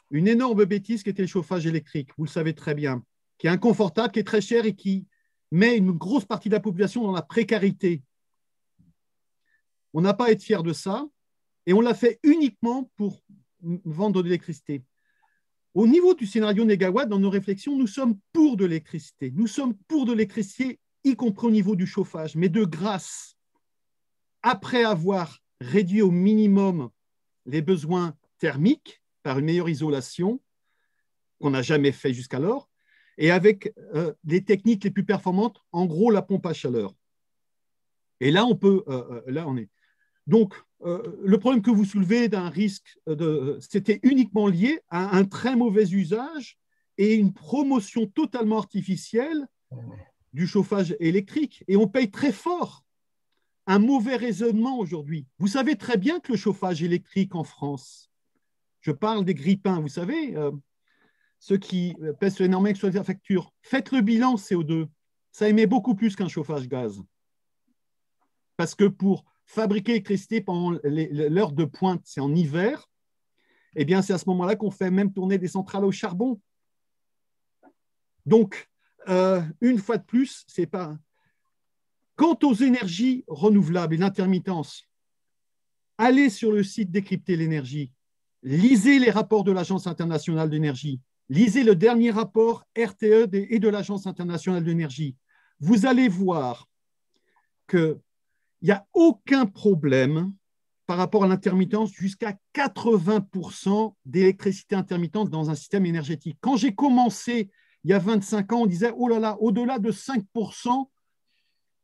une énorme bêtise qui était le chauffage électrique, vous le savez très bien, qui est inconfortable, qui est très cher et qui met une grosse partie de la population dans la précarité. On n'a pas à être fier de ça et on l'a fait uniquement pour vendre de l'électricité. Au niveau du scénario Négawatt, dans nos réflexions, nous sommes pour de l'électricité. Nous sommes pour de l'électricité, y compris au niveau du chauffage, mais de grâce, après avoir réduit au minimum les besoins thermiques par une meilleure isolation qu'on n'a jamais fait jusqu'alors, et avec les techniques les plus performantes, en gros la pompe à chaleur. Et là, on est. Donc, le problème que vous soulevez d'un risque, c'était uniquement lié à un très mauvais usage et une promotion totalement artificielle du chauffage électrique. Et on paye très fort un mauvais raisonnement aujourd'hui. Vous savez très bien que le chauffage électrique en France, je parle des grippins, vous savez, ceux qui pèsent énormément sur les factures, faites le bilan CO2. Ça émet beaucoup plus qu'un chauffage gaz. Parce que pour fabriquer l'électricité pendant l'heure de pointe, c'est en hiver, eh bien, c'est à ce moment-là qu'on fait même tourner des centrales au charbon. Donc, une fois de plus, c'est pas… Quant aux énergies renouvelables et l'intermittence, allez sur le site Décrypter l'énergie, lisez les rapports de l'Agence internationale de l'énergie, lisez le dernier rapport RTE et de l'Agence internationale de l'énergie. Vous allez voir qu'il n'y a aucun problème par rapport à l'intermittence, jusqu'à 80% d'électricité intermittente dans un système énergétique. Quand j'ai commencé il y a 25 ans, on disait « Oh là là, au-delà de 5%,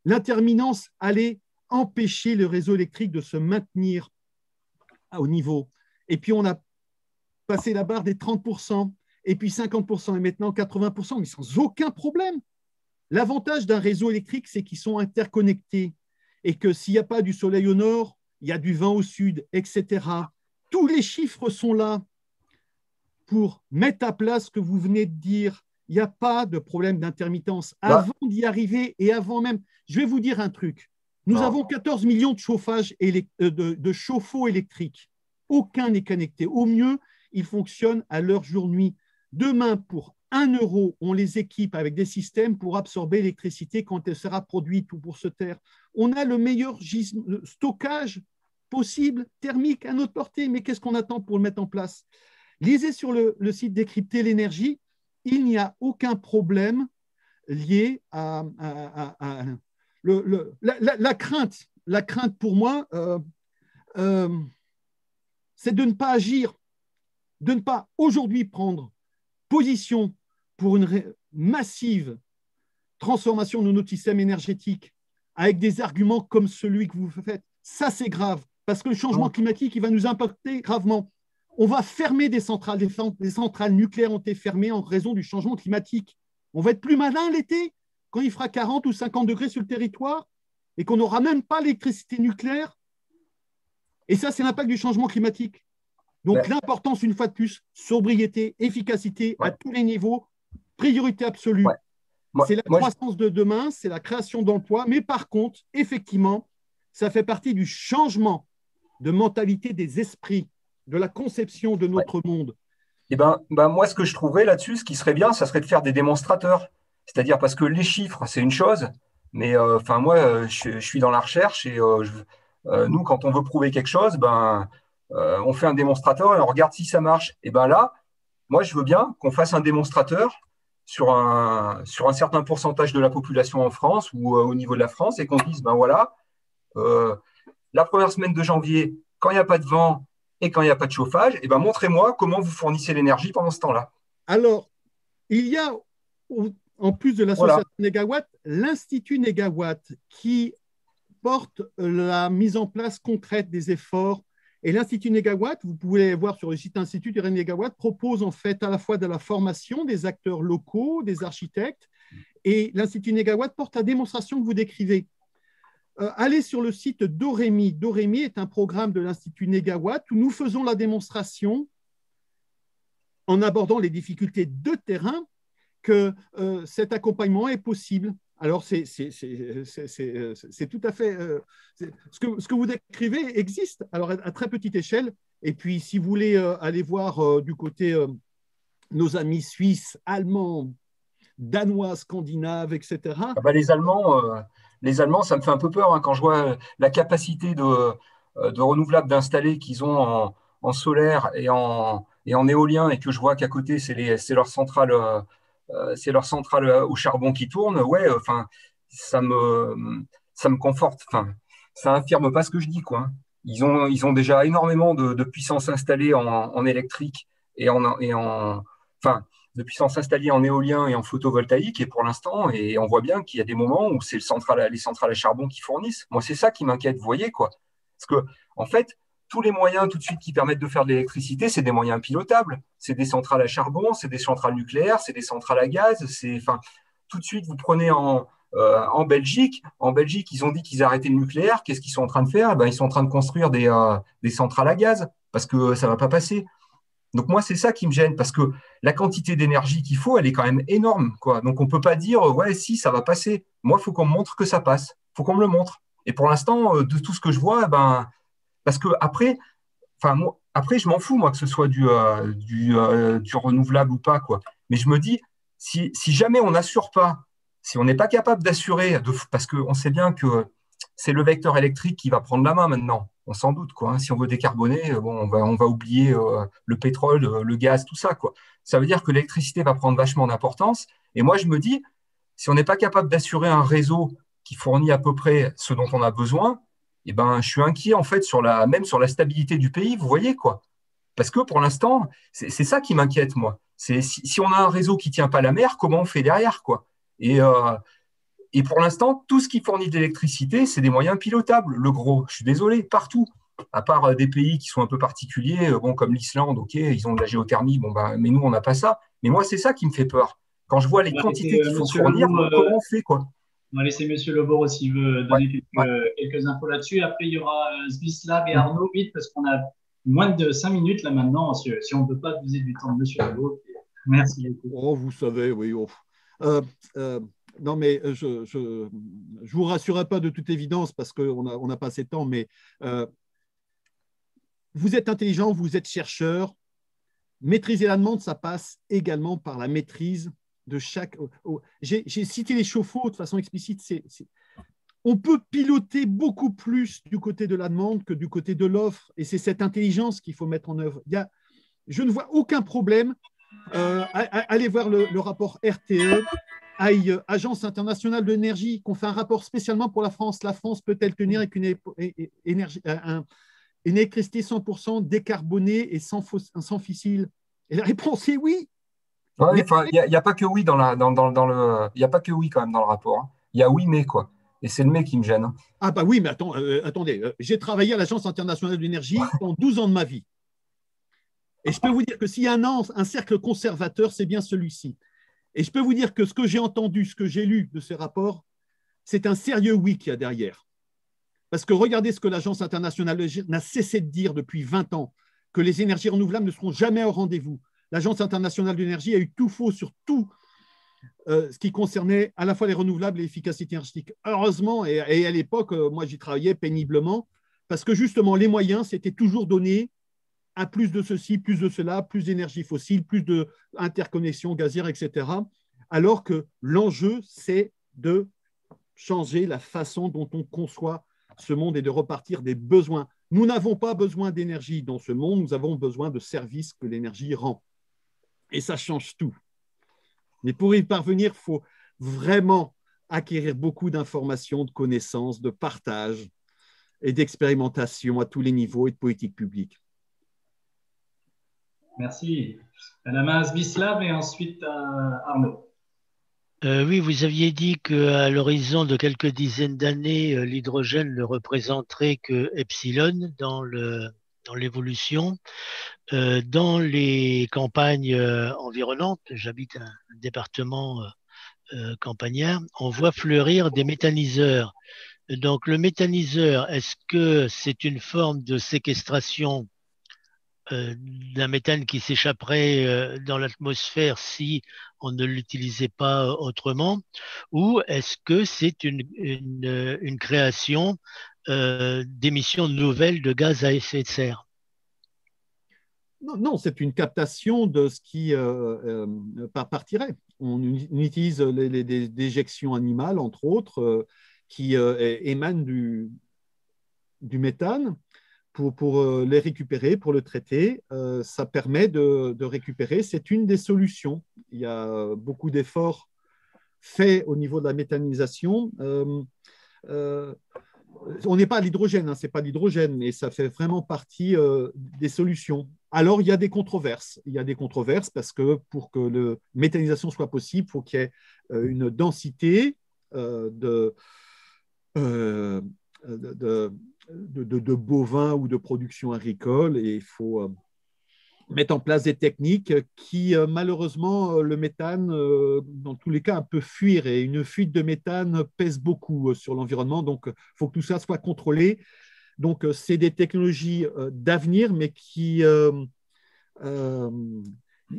l'intermittence allait empêcher le réseau électrique de se maintenir au niveau. » Et puis, on a passé la barre des 30%, et puis 50%, et maintenant 80%, mais sans aucun problème. L'avantage d'un réseau électrique, c'est qu'ils sont interconnectés et que s'il n'y a pas du soleil au nord, il y a du vent au sud, etc. Tous les chiffres sont là pour mettre à plat ce que vous venez de dire. Il n'y a pas de problème d'intermittence. Avant d'y arriver et avant même, je vais vous dire un truc. Nous avons 14 millions de chauffe-eau électriques. Aucun n'est connecté. Au mieux, ils fonctionnent à l'heure jour-nuit. Demain, pour 1 euro, on les équipe avec des systèmes pour absorber l'électricité quand elle sera produite ou pour se taire. On a le meilleur stockage possible, thermique, à notre portée. Mais qu'est-ce qu'on attend pour le mettre en place? Lisez sur le site Décrypter l'énergie. Il n'y a aucun problème lié à la crainte. La crainte pour moi, c'est de ne pas agir, de ne pas aujourd'hui prendre position pour une massive transformation de notre système énergétique avec des arguments comme celui que vous faites. Ça, c'est grave, parce que le changement climatique, il va nous impacter gravement. On va fermer des centrales. Des centrales nucléaires ont été fermées en raison du changement climatique. On va être plus malin l'été, quand il fera 40 ou 50 degrés sur le territoire et qu'on n'aura même pas l'électricité nucléaire. Et ça, c'est l'impact du changement climatique. Donc, l'importance, une fois de plus, sobriété, efficacité à tous les niveaux, priorité absolue. C'est la croissance de demain, c'est la création d'emplois, mais par contre, effectivement, ça fait partie du changement de mentalité des esprits, de la conception de notre monde. Eh ben, moi, ce que je trouverais là-dessus, ce qui serait bien, ça serait de faire des démonstrateurs. C'est-à-dire parce que les chiffres, c'est une chose, mais moi, je suis dans la recherche et nous, quand on veut prouver quelque chose, on fait un démonstrateur et on regarde si ça marche. Et bien là, moi, je veux bien qu'on fasse un démonstrateur sur un certain pourcentage de la population en France ou au niveau de la France et qu'on dise, la première semaine de janvier, quand il n'y a pas de vent et quand il n'y a pas de chauffage, montrez-moi comment vous fournissez l'énergie pendant ce temps-là. Alors, il y a, en plus de l'association Négawatt, l'Institut Négawatt qui porte la mise en place concrète des efforts. Et l'Institut Négawatt, vous pouvez voir sur le site Institut Négawatt, propose en fait à la fois de la formation des acteurs locaux, des architectes, et l'Institut Négawatt porte la démonstration que vous décrivez. Allez sur le site Doremi. Doremi est un programme de l'Institut Négawatt où nous faisons la démonstration en abordant les difficultés de terrain que cet accompagnement est possible. Alors, c'est tout à fait… ce que vous décrivez existe, alors à très petite échelle. Et puis, si vous voulez aller voir du côté nos amis suisses, allemands, danois, scandinaves, etc. Les Allemands, ça me fait un peu peur quand je vois la capacité de renouvelables d'installer qu'ils ont en solaire et en éolien et que je vois qu'à côté, c'est leur centrale… c'est leur centrale au charbon qui tourne, ça me conforte. Ça infirme pas ce que je dis, quoi. Ils ont déjà énormément de puissance installée en électrique et de puissance installée en éolien et en photovoltaïque. Et pour l'instant, et on voit bien qu'il y a des moments où c'est les centrales à charbon qui fournissent. Moi, c'est ça qui m'inquiète, vous voyez, quoi. Parce que, en fait, tous les moyens tout de suite qui permettent de faire de l'électricité, c'est des moyens pilotables. C'est des centrales à charbon, c'est des centrales nucléaires, c'est des centrales à gaz. Tout de suite, vous prenez en Belgique. En Belgique, ils ont dit qu'ils arrêtaient le nucléaire. Qu'est-ce qu'ils sont en train de faire? Ils sont en train de construire des centrales à gaz parce que ça ne va pas passer. Donc moi, c'est ça qui me gêne, parce que la quantité d'énergie qu'il faut, elle est quand même énorme, quoi. Donc on ne peut pas dire, ouais, si, ça va passer. Moi, il faut qu'on me montre que ça passe. Il faut qu'on me le montre. Et pour l'instant, de tout ce que je vois, ben, parce que après, enfin, moi, après, je m'en fous, moi, que ce soit du renouvelable ou pas, quoi. Mais je me dis, si jamais on n'assure pas, si on n'est pas capable d'assurer, parce qu'on sait bien que c'est le vecteur électrique qui va prendre la main maintenant, on s'en doute, quoi, hein. Si on veut décarboner, bon, on va oublier le pétrole, le gaz, tout ça, quoi. Ça veut dire que l'électricité va prendre vachement d'importance. Et moi, je me dis, si on n'est pas capable d'assurer un réseau qui fournit à peu près ce dont on a besoin, eh ben, je suis inquiet en fait même sur la stabilité du pays, vous voyez quoi. Parce que pour l'instant, c'est ça qui m'inquiète, moi. C'est si on a un réseau qui ne tient pas la mer, comment on fait derrière, quoi. Et pour l'instant, tout ce qui fournit de l'électricité, c'est des moyens pilotables. Le gros, je suis désolé, partout. À part des pays qui sont un peu particuliers, bon, comme l'Islande, ok, ils ont de la géothermie, bon, bah, mais nous, on n'a pas ça. Mais moi, c'est ça qui me fait peur. Quand je vois les quantités qu'il faut fournir, comment on fait, quoi. On va laisser M. Lebord s'il veut donner quelques infos là-dessus. Après, il y aura Svislav et Arnaud, vite, parce qu'on a moins de 5 minutes là maintenant. Si on ne peut pas abuser du temps de M. Lebord. Merci beaucoup. Oh, vous savez, oui. Oh. Non, mais je vous rassurerai pas de toute évidence parce qu'on n'a pas assez de temps, mais vous êtes intelligent, vous êtes chercheur. Maîtriser la demande, ça passe également par la maîtrise de chaque… J'ai cité les chauffe-eau de façon explicite. On peut piloter beaucoup plus du côté de la demande que du côté de l'offre. Et c'est cette intelligence qu'il faut mettre en œuvre. Je ne vois aucun problème. Allez voir le rapport RTE, Agence internationale de l'énergie, qu'on fait un rapport spécialement pour la France. La France peut-elle tenir avec une électricité 100% décarbonée et sans fissile? Et la réponse est oui. Ouais, il n'y a pas que oui dans le, il y a pas que oui quand même dans le rapport, hein. Il y a oui mais quoi. Et c'est le mais qui me gêne, hein. Ah bah oui, mais attendez, j'ai travaillé à l'Agence internationale de l'énergie pendant 12 ans de ma vie. Et je peux vous dire que s'il y a un cercle conservateur, c'est bien celui-ci. Et je peux vous dire que ce que j'ai entendu, ce que j'ai lu de ces rapports, c'est un sérieux oui qu'il y a derrière. Parce que regardez ce que l'Agence internationale de l'énergie n'a cessé de dire depuis 20 ans, que les énergies renouvelables ne seront jamais au rendez-vous. L'Agence internationale de l'énergie a eu tout faux sur tout ce qui concernait à la fois les renouvelables et l'efficacité énergétique. Heureusement, et à l'époque, moi j'y travaillais péniblement, parce que justement les moyens, c'était toujours donné à plus de ceci, plus de cela, plus d'énergie fossile, plus d'interconnexions gazières, etc. Alors que l'enjeu, c'est de changer la façon dont on conçoit ce monde et de repartir des besoins. Nous n'avons pas besoin d'énergie dans ce monde, nous avons besoin de services que l'énergie rend. Et ça change tout. Mais pour y parvenir, il faut vraiment acquérir beaucoup d'informations, de connaissances, de partage et d'expérimentation à tous les niveaux et de politique publique. Merci. Madame Svislav et ensuite Arnaud. Oui, vous aviez dit qu'à l'horizon de quelques dizaines d'années, l'hydrogène ne représenterait que epsilon dans l'évolution. Dans les campagnes environnantes, j'habite un département campagnard, on voit fleurir des méthaniseurs. Donc le méthaniseur, est-ce que c'est une forme de séquestration d'un méthane qui s'échapperait dans l'atmosphère si on ne l'utilisait pas autrement, ou est-ce que c'est une création d'émissions nouvelles de gaz à effet de serre? Non, c'est une captation de ce qui partirait. On utilise des déjections animales, entre autres, qui émanent du méthane pour les récupérer, pour le traiter. Ça permet de récupérer. C'est une des solutions. Il y a beaucoup d'efforts faits au niveau de la méthanisation. On n'est pas à l'hydrogène, hein, ce n'est pas l'hydrogène, mais ça fait vraiment partie des solutions. Alors, il y a des controverses. Il y a des controverses parce que pour que la méthanisation soit possible, il faut qu'il y ait une densité de bovins ou de production agricole et il faut mettre en place des techniques qui, malheureusement, le méthane, dans tous les cas, peut fuir et une fuite de méthane pèse beaucoup sur l'environnement. Donc, il faut que tout ça soit contrôlé. Donc, c'est des technologies d'avenir, mais qui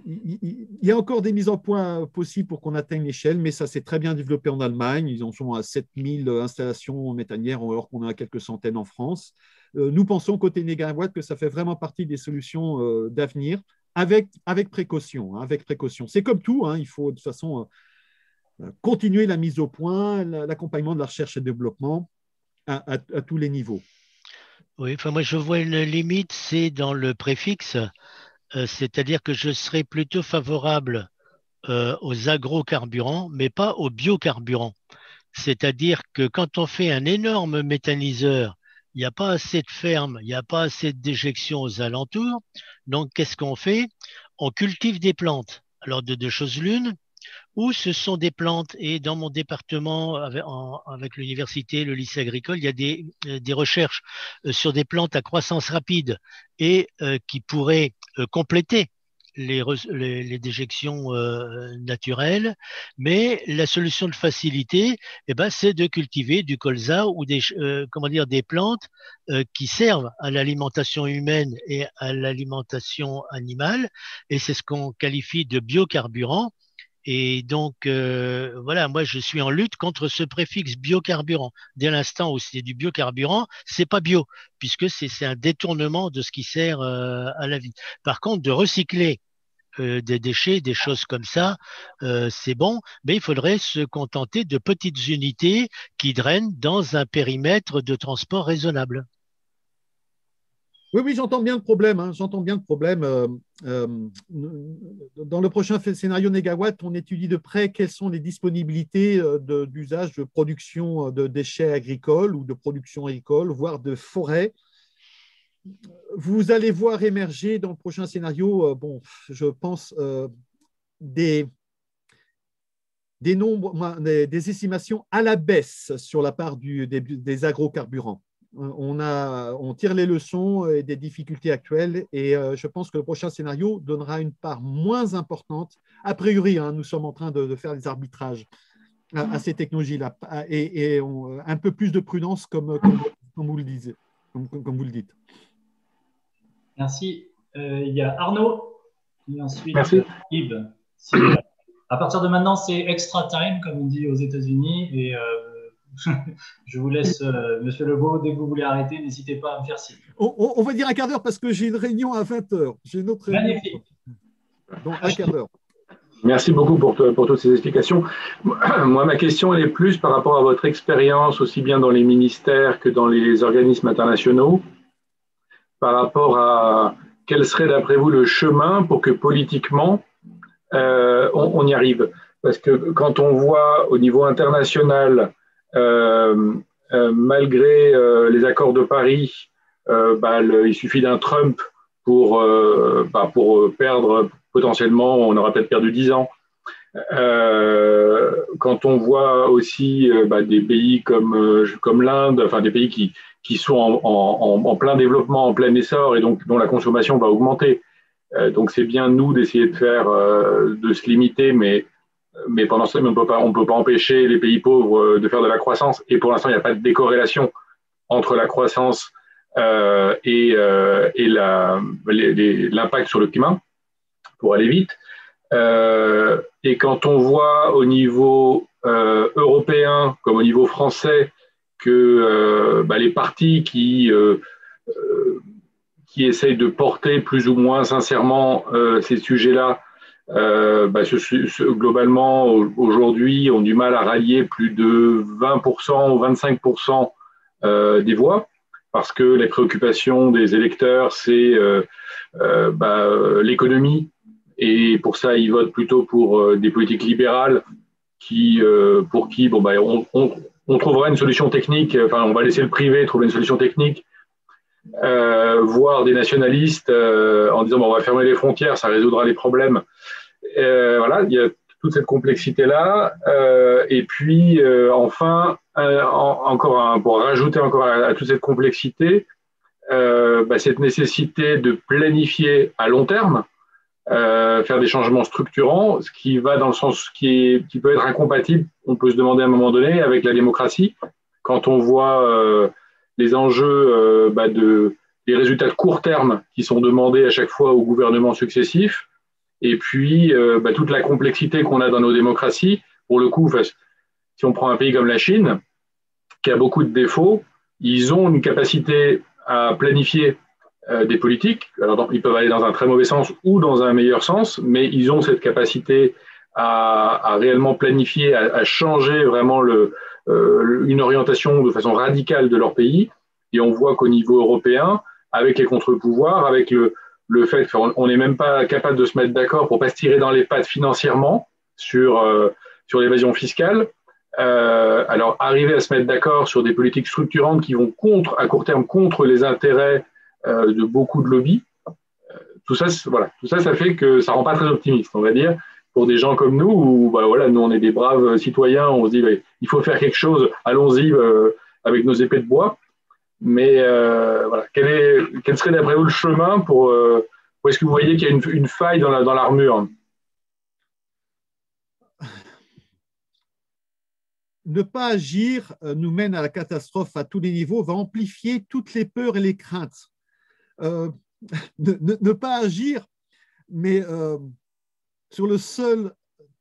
il y a encore des mises en point possibles pour qu'on atteigne l'échelle, mais ça s'est très bien développé en Allemagne. Ils en sont à 7000 installations méthanières, alors qu'on en a quelques centaines en France. Nous pensons, côté Négawatt, que ça fait vraiment partie des solutions d'avenir, avec précaution. Avec précaution. C'est comme tout, il faut de toute façon continuer la mise au point, l'accompagnement de la recherche et développement à tous les niveaux. Oui, enfin moi je vois une limite, c'est dans le préfixe. C'est-à-dire que je serais plutôt favorable aux agrocarburants, mais pas aux biocarburants. C'est-à-dire que quand on fait un énorme méthaniseur, il n'y a pas assez de fermes, il n'y a pas assez de déjection aux alentours. Donc, qu'est-ce qu'on fait? On cultive des plantes. Alors, de deux choses l'une, ou ce sont des plantes, et dans mon département, avec l'université, le lycée agricole, il y a des recherches sur des plantes à croissance rapide et qui pourraient compléter les déjections naturelles, mais la solution de facilité, c'est de cultiver du colza ou des plantes qui servent à l'alimentation humaine et à l'alimentation animale, et c'est ce qu'on qualifie de biocarburant. Et donc, voilà, moi, je suis en lutte contre ce préfixe biocarburant. Dès l'instant où c'est du biocarburant, c'est pas bio, puisque c'est un détournement de ce qui sert à la vie. Par contre, de recycler des déchets, des choses comme ça, c'est bon, mais il faudrait se contenter de petites unités qui drainent dans un périmètre de transport raisonnable. Oui, j'entends bien le problème. J'entends bien le problème. Dans le prochain scénario Négawatt, on étudie de près quelles sont les disponibilités d'usage de production de déchets agricoles ou de production agricole, voire de forêts. Vous allez voir émerger dans le prochain scénario, je pense, des estimations à la baisse sur la part des agrocarburants. On tire les leçons des difficultés actuelles et je pense que le prochain scénario donnera une part moins importante. A priori, nous sommes en train de faire des arbitrages à ces technologies-là et un peu plus de prudence comme vous le dites. Merci. Il y a Arnaud et ensuite Yves. À partir de maintenant, c'est extra time, comme on dit aux États-Unis, et je vous laisse, Monsieur Lebeau, dès que vous voulez arrêter, n'hésitez pas à me faire signe. On va dire un quart d'heure parce que j'ai une réunion à 20h. J'ai une autre réunion. Magnifique. Donc, un quart d'heure. Merci beaucoup pour toutes ces explications. Moi, ma question elle est plus par rapport à votre expérience, aussi bien dans les ministères que dans les organismes internationaux, par rapport à quel serait, d'après vous, le chemin pour que politiquement, on y arrive. Parce que quand on voit au niveau international, malgré les accords de Paris, il suffit d'un Trump pour perdre, potentiellement, on aura peut-être perdu 10 ans. Quand on voit aussi des pays comme l'Inde, enfin des pays qui sont en plein développement, en plein essor et donc dont la consommation va augmenter. Donc c'est bien nous d'essayer de se limiter, mais pendant ce temps, on ne peut pas empêcher les pays pauvres de faire de la croissance. Et pour l'instant, il n'y a pas de décorrélation entre la croissance et l'impact sur le climat, pour aller vite. Et quand on voit au niveau européen comme au niveau français que les partis qui essayent de porter plus ou moins sincèrement ces sujets-là, globalement, aujourd'hui, ont du mal à rallier plus de 20% ou 25% des voix, parce que les préoccupations des électeurs, c'est l'économie, et pour ça, ils votent plutôt pour des politiques libérales pour qui on trouvera une solution technique, on va laisser le privé trouver une solution technique, voire des nationalistes en disant on va fermer les frontières, ça résoudra les problèmes. Voilà, il y a toute cette complexité-là. Et puis, enfin, pour rajouter encore à toute cette complexité, cette nécessité de planifier à long terme, faire des changements structurants, ce qui va dans le sens qui peut être incompatible, on peut se demander à un moment donné, avec la démocratie. Quand on voit les enjeux des résultats de court terme qui sont demandés à chaque fois aux gouvernements successifs, et puis toute la complexité qu'on a dans nos démocraties. Pour le coup, si on prend un pays comme la Chine, qui a beaucoup de défauts, ils ont une capacité à planifier des politiques. Alors, ils peuvent aller dans un très mauvais sens ou dans un meilleur sens, mais ils ont cette capacité à réellement planifier, à changer vraiment une orientation de façon radicale de leur pays. Et on voit qu'au niveau européen, avec les contre-pouvoirs, avec le fait qu'on n'est même pas capable de se mettre d'accord pour ne pas se tirer dans les pattes financièrement sur l'évasion fiscale, alors arriver à se mettre d'accord sur des politiques structurantes qui vont à court terme contre les intérêts de beaucoup de lobbies, tout ça, ça fait que ça ne rend pas très optimiste, on va dire, pour des gens comme nous, où nous on est des braves citoyens, on se dit il faut faire quelque chose, allons-y avec nos épées de bois. Mais quel serait d'après vous le chemin pour est-ce que vous voyez qu'il y a une faille dans l'armure? Ne pas agir nous mène à la catastrophe à tous les niveaux, va amplifier toutes les peurs et les craintes. Ne pas agir, mais sur le seul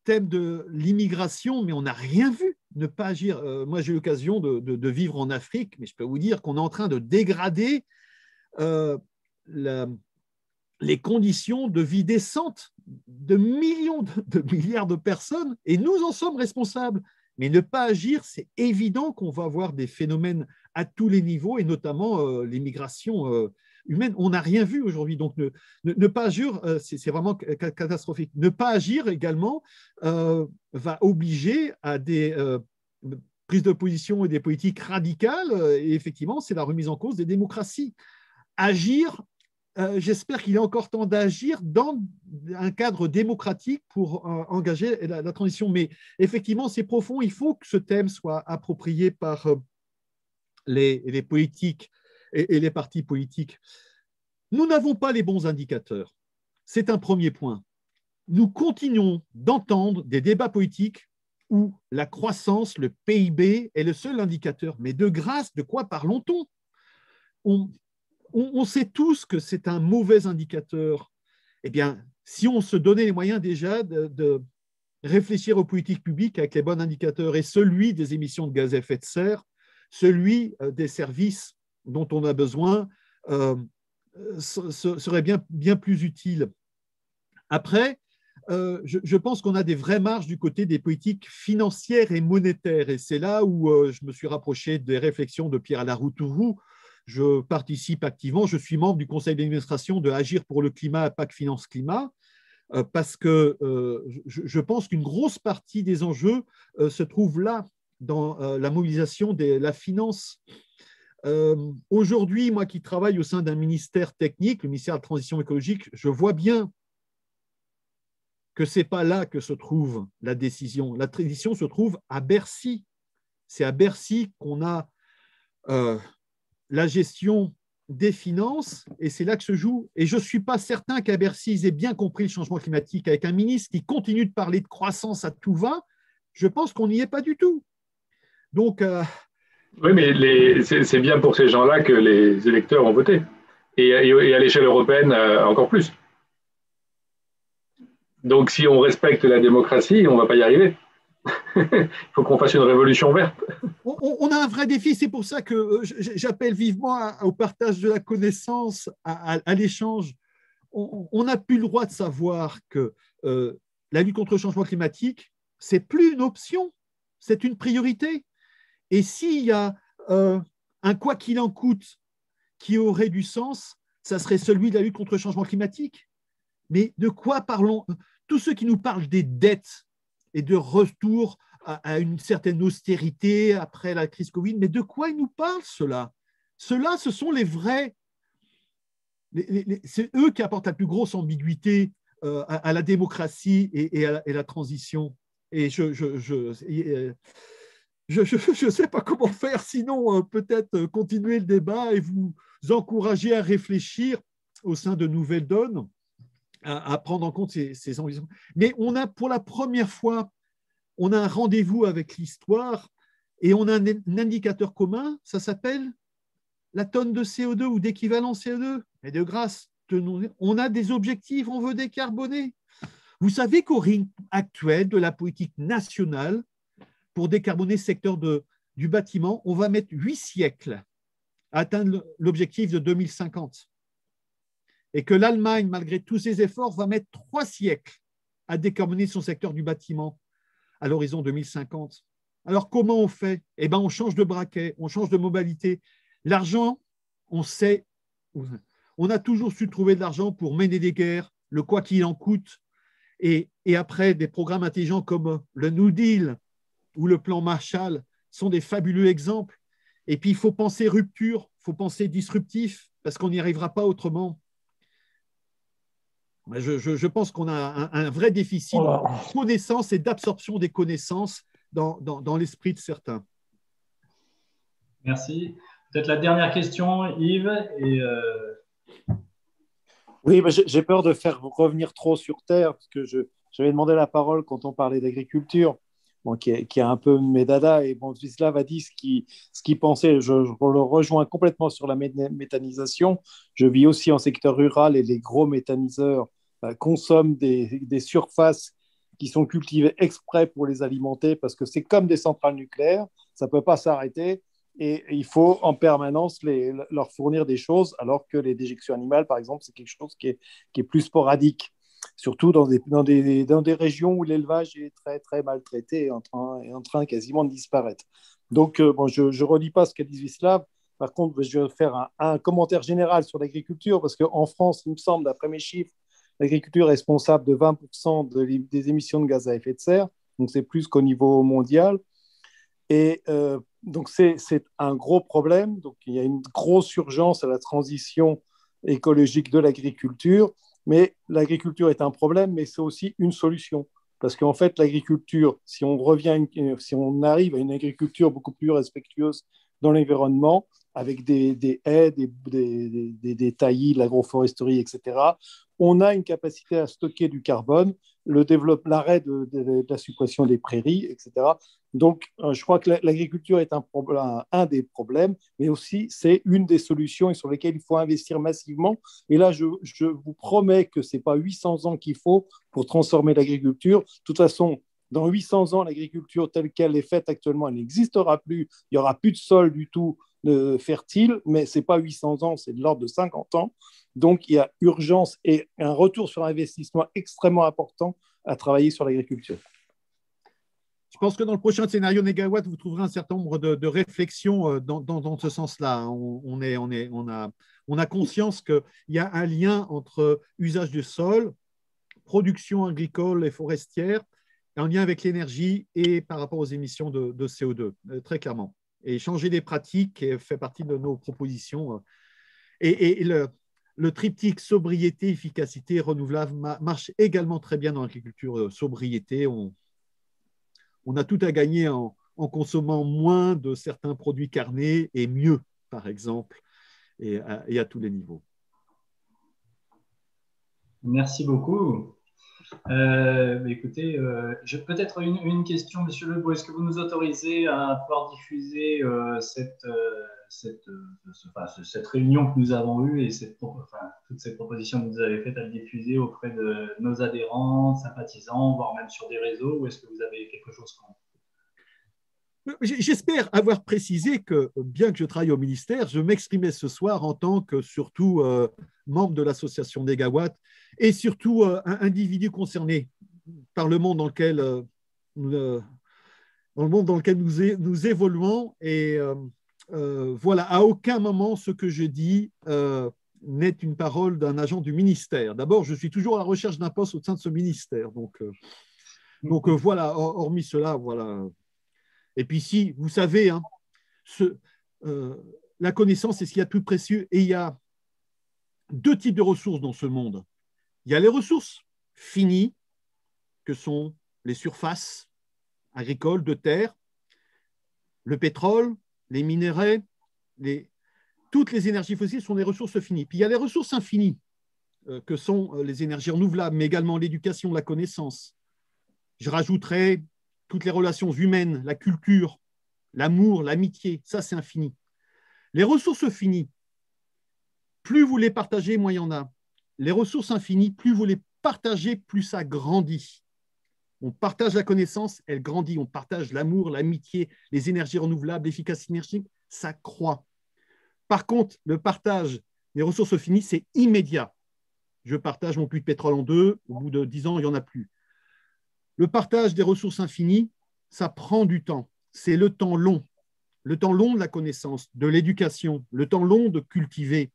thème de l'immigration, mais on n'a rien vu. Ne pas agir. Moi, j'ai eu l'occasion de vivre en Afrique, mais je peux vous dire qu'on est en train de dégrader les conditions de vie décentes de millions de milliards de personnes, et nous en sommes responsables. Mais ne pas agir, c'est évident qu'on va avoir des phénomènes à tous les niveaux, et notamment l'immigration humaine. On n'a rien vu aujourd'hui. Donc, ne pas agir, c'est vraiment catastrophique. Ne pas agir également va obliger à des prises de position et des politiques radicales. Et effectivement, c'est la remise en cause des démocraties. Agir, j'espère qu'il est encore temps d'agir dans un cadre démocratique pour engager la transition. Mais effectivement, c'est profond. Il faut que ce thème soit approprié par les politiques et les partis politiques. Nous n'avons pas les bons indicateurs. C'est un premier point. Nous continuons d'entendre des débats politiques où la croissance, le PIB, est le seul indicateur. Mais de grâce, de quoi parlons-on ? On sait tous que c'est un mauvais indicateur. Eh bien, si on se donnait les moyens déjà de réfléchir aux politiques publiques avec les bons indicateurs, et celui des émissions de gaz à effet de serre, celui des services dont on a besoin, serait bien plus utile. Après, je pense qu'on a des vraies marges du côté des politiques financières et monétaires, et c'est là où je me suis rapproché des réflexions de Pierre Alaroutourou. Je participe activement, je suis membre du conseil d'administration de Agir pour le climat, PAC Finance Climat, parce que je pense qu'une grosse partie des enjeux se trouve là, dans la mobilisation de la finance. Aujourd'hui, moi qui travaille au sein d'un ministère technique, le ministère de la Transition écologique, je vois bien que ce n'est pas là que se trouve la décision. La décision se trouve à Bercy. C'est à Bercy qu'on a la gestion des finances, et c'est là que se joue. Et je ne suis pas certain qu'à Bercy, ils aient bien compris le changement climatique. Avec un ministre qui continue de parler de croissance à tout va, je pense qu'on n'y est pas du tout. Donc, oui, mais c'est bien pour ces gens-là que les électeurs ont voté. Et à l'échelle européenne, encore plus. Donc, si on respecte la démocratie, on ne va pas y arriver. Il faut qu'on fasse une révolution verte. On a un vrai défi, c'est pour ça que j'appelle vivement au partage de la connaissance, à l'échange. On n'a plus le droit de savoir que la lutte contre le changement climatique, ce n'est plus une option, c'est une priorité. Et s'il y a un quoi qu'il en coûte qui aurait du sens, ça serait celui de la lutte contre le changement climatique. Mais de quoi parlons? Tous ceux qui nous parlent des dettes et de retour à une certaine austérité après la crise Covid, mais de quoi ils nous parlent, ceux-là? Ceux-là, ce sont les vrais. C'est eux qui apportent la plus grosse ambiguïté à la démocratie et à la transition. Et je ne sais pas comment faire, sinon peut-être continuer le débat et vous encourager à réfléchir au sein de Nouvelles Donnes, à prendre en compte ces ambitions. Mais on a, pour la première fois, on a un rendez-vous avec l'histoire et on a un indicateur commun, ça s'appelle la tonne de CO2 ou d'équivalent CO2. Mais de grâce, on a des objectifs, on veut décarboner. Vous savez qu'au rythme actuel de la politique nationale, pour décarboner le secteur du bâtiment, on va mettre 8 siècles à atteindre l'objectif de 2050. Et que l'Allemagne, malgré tous ses efforts, va mettre 3 siècles à décarboner son secteur du bâtiment à l'horizon 2050. Alors, comment on fait? Eh bien, on change de braquet, on change de modalité. L'argent, on sait, on a toujours su trouver de l'argent pour mener des guerres, le quoi qu'il en coûte, et après, des programmes intelligents comme le New Deal ou le plan Marshall sont des fabuleux exemples. Et puis, il faut penser rupture, il faut penser disruptif, parce qu'on n'y arrivera pas autrement. Je pense qu'on a un vrai déficit de connaissance et d'absorption des connaissances dans l'esprit de certains. Merci. Peut-être la dernière question, Yves. Oui, j'ai peur de faire revenir trop sur Terre, parce que j'avais demandé la parole quand on parlait d'agriculture, bon, qui a un peu mes dadas, et bon, Zvislav a dit ce qu'il pensait. Je le rejoins complètement sur la méthanisation. Je vis aussi en secteur rural, et les gros méthaniseurs consomment des surfaces qui sont cultivées exprès pour les alimenter, parce que c'est comme des centrales nucléaires, ça ne peut pas s'arrêter. Et il faut en permanence leur fournir des choses, alors que les déjections animales, par exemple, c'est quelque chose qui est plus sporadique, surtout dans des régions où l'élevage est très, très maltraité et est en train quasiment de disparaître. Donc, bon, je ne redis pas ce qu'a dit Zvislav. Par contre, je vais faire un commentaire général sur l'agriculture, parce qu'en France, il me semble, d'après mes chiffres, l'agriculture est responsable de 20% des émissions de gaz à effet de serre, donc c'est plus qu'au niveau mondial. Et donc, c'est un gros problème. Donc, il y a une grosse urgence à la transition écologique de l'agriculture. Mais l'agriculture est un problème, mais c'est aussi une solution. Parce qu'en fait, l'agriculture, si on arrive à une agriculture beaucoup plus respectueuse dans l'environnement, avec des haies, des taillis, de l'agroforesterie, etc., on a une capacité à stocker du carbone, l'arrêt de la suppression des prairies, etc. Donc, je crois que l'agriculture est un des problèmes, mais aussi c'est une des solutions et sur lesquelles il faut investir massivement. Et là, je vous promets que ce n'est pas 800 ans qu'il faut pour transformer l'agriculture. De toute façon, dans 800 ans, l'agriculture telle qu'elle est faite actuellement, elle n'existera plus. Il n'y aura plus de sol du tout fertile, mais ce n'est pas 800 ans, c'est de l'ordre de 50 ans. Donc, il y a urgence et un retour sur investissement extrêmement important à travailler sur l'agriculture. Je pense que dans le prochain scénario Négawatt, vous trouverez un certain nombre de réflexions dans ce sens-là. On a conscience qu'il y a un lien entre usage du sol, production agricole et forestière, en lien avec l'énergie et par rapport aux émissions de CO2, très clairement. Et changer des pratiques fait partie de nos propositions. Et le triptyque sobriété, efficacité, renouvelable marche également très bien dans l'agriculture. Sobriété, on a tout à gagner en consommant moins de certains produits carnés et mieux, par exemple, et à tous les niveaux. Merci beaucoup. Écoutez, peut-être une question, Monsieur Lebeau. Est-ce que vous nous autorisez à pouvoir diffuser cette réunion que nous avons eue et toutes ces propositions que vous avez faites à le diffuser auprès de nos adhérents, sympathisants, voire même sur des réseaux, ou est-ce que vous avez quelque chose contre? J'espère avoir précisé que, bien que je travaille au ministère, je m'exprimais ce soir en tant que surtout membre de l'association Négawatt et surtout un individu concerné par le monde dans lequel, nous évoluons. Et voilà, à aucun moment ce que je dis n'est une parole d'un agent du ministère. D'abord, je suis toujours à la recherche d'un poste au sein de ce ministère. Donc voilà, hormis cela, voilà. Et puis si, vous savez, hein, la connaissance est ce qu'il y a de plus précieux. Et il y a deux types de ressources dans ce monde. Il y a les ressources finies, que sont les surfaces agricoles de terre, le pétrole, les minéraux, toutes les énergies fossiles sont des ressources finies. Puis il y a les ressources infinies, que sont les énergies renouvelables, mais également l'éducation, la connaissance. Je rajouterais toutes les relations humaines, la culture, l'amour, l'amitié, ça c'est infini. Les ressources finies, plus vous les partagez, moins il y en a. Les ressources infinies, plus vous les partagez, plus ça grandit. On partage la connaissance, elle grandit. On partage l'amour, l'amitié, les énergies renouvelables, l'efficacité énergétique, ça croît. Par contre, le partage des ressources finies, c'est immédiat. Je partage mon puits de pétrole en deux, au bout de 10 ans, il n'y en a plus. Le partage des ressources infinies, ça prend du temps. C'est le temps long de la connaissance, de l'éducation, le temps long de cultiver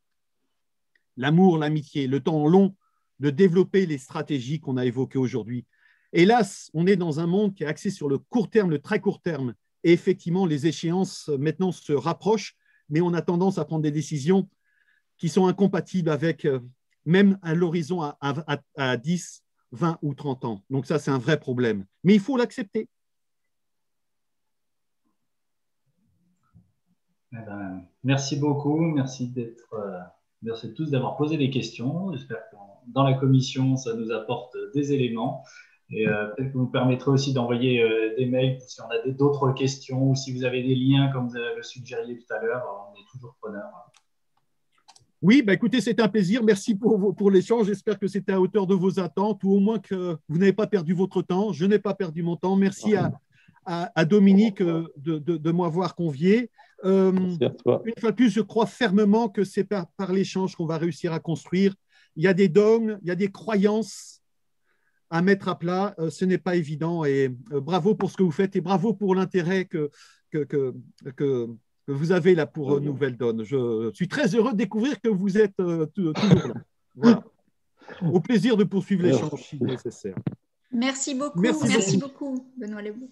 l'amour, l'amitié, le temps long de développer les stratégies qu'on a évoquées aujourd'hui. Hélas, on est dans un monde qui est axé sur le court terme, le très court terme. Et effectivement, les échéances maintenant se rapprochent, mais on a tendance à prendre des décisions qui sont incompatibles avec même à l'horizon à 10, 20 ou 30 ans. Donc ça, c'est un vrai problème. Mais il faut l'accepter. Merci beaucoup. Merci tous d'avoir posé des questions. J'espère que dans la commission, ça nous apporte des éléments. Et peut-être que vous permettrez aussi d'envoyer des mails si on a d'autres questions ou si vous avez des liens, comme vous le suggériez tout à l'heure. On est toujours preneurs. Oui, écoutez, c'était un plaisir. Merci pour l'échange. J'espère que c'était à hauteur de vos attentes ou au moins que vous n'avez pas perdu votre temps. Je n'ai pas perdu mon temps. Merci à Dominique de m'avoir convié. Merci à toi. Une fois de plus, je crois fermement que c'est par l'échange qu'on va réussir à construire. Il y a des dogmes, il y a des croyances à mettre à plat. Ce n'est pas évident. Et bravo pour ce que vous faites et bravo pour l'intérêt que vous avez là pour Nouvelle Donne. Je suis très heureux de découvrir que vous êtes toujours là. Voilà. Au plaisir de poursuivre l'échange si nécessaire. Merci beaucoup. Merci beaucoup, Benoît Lebou.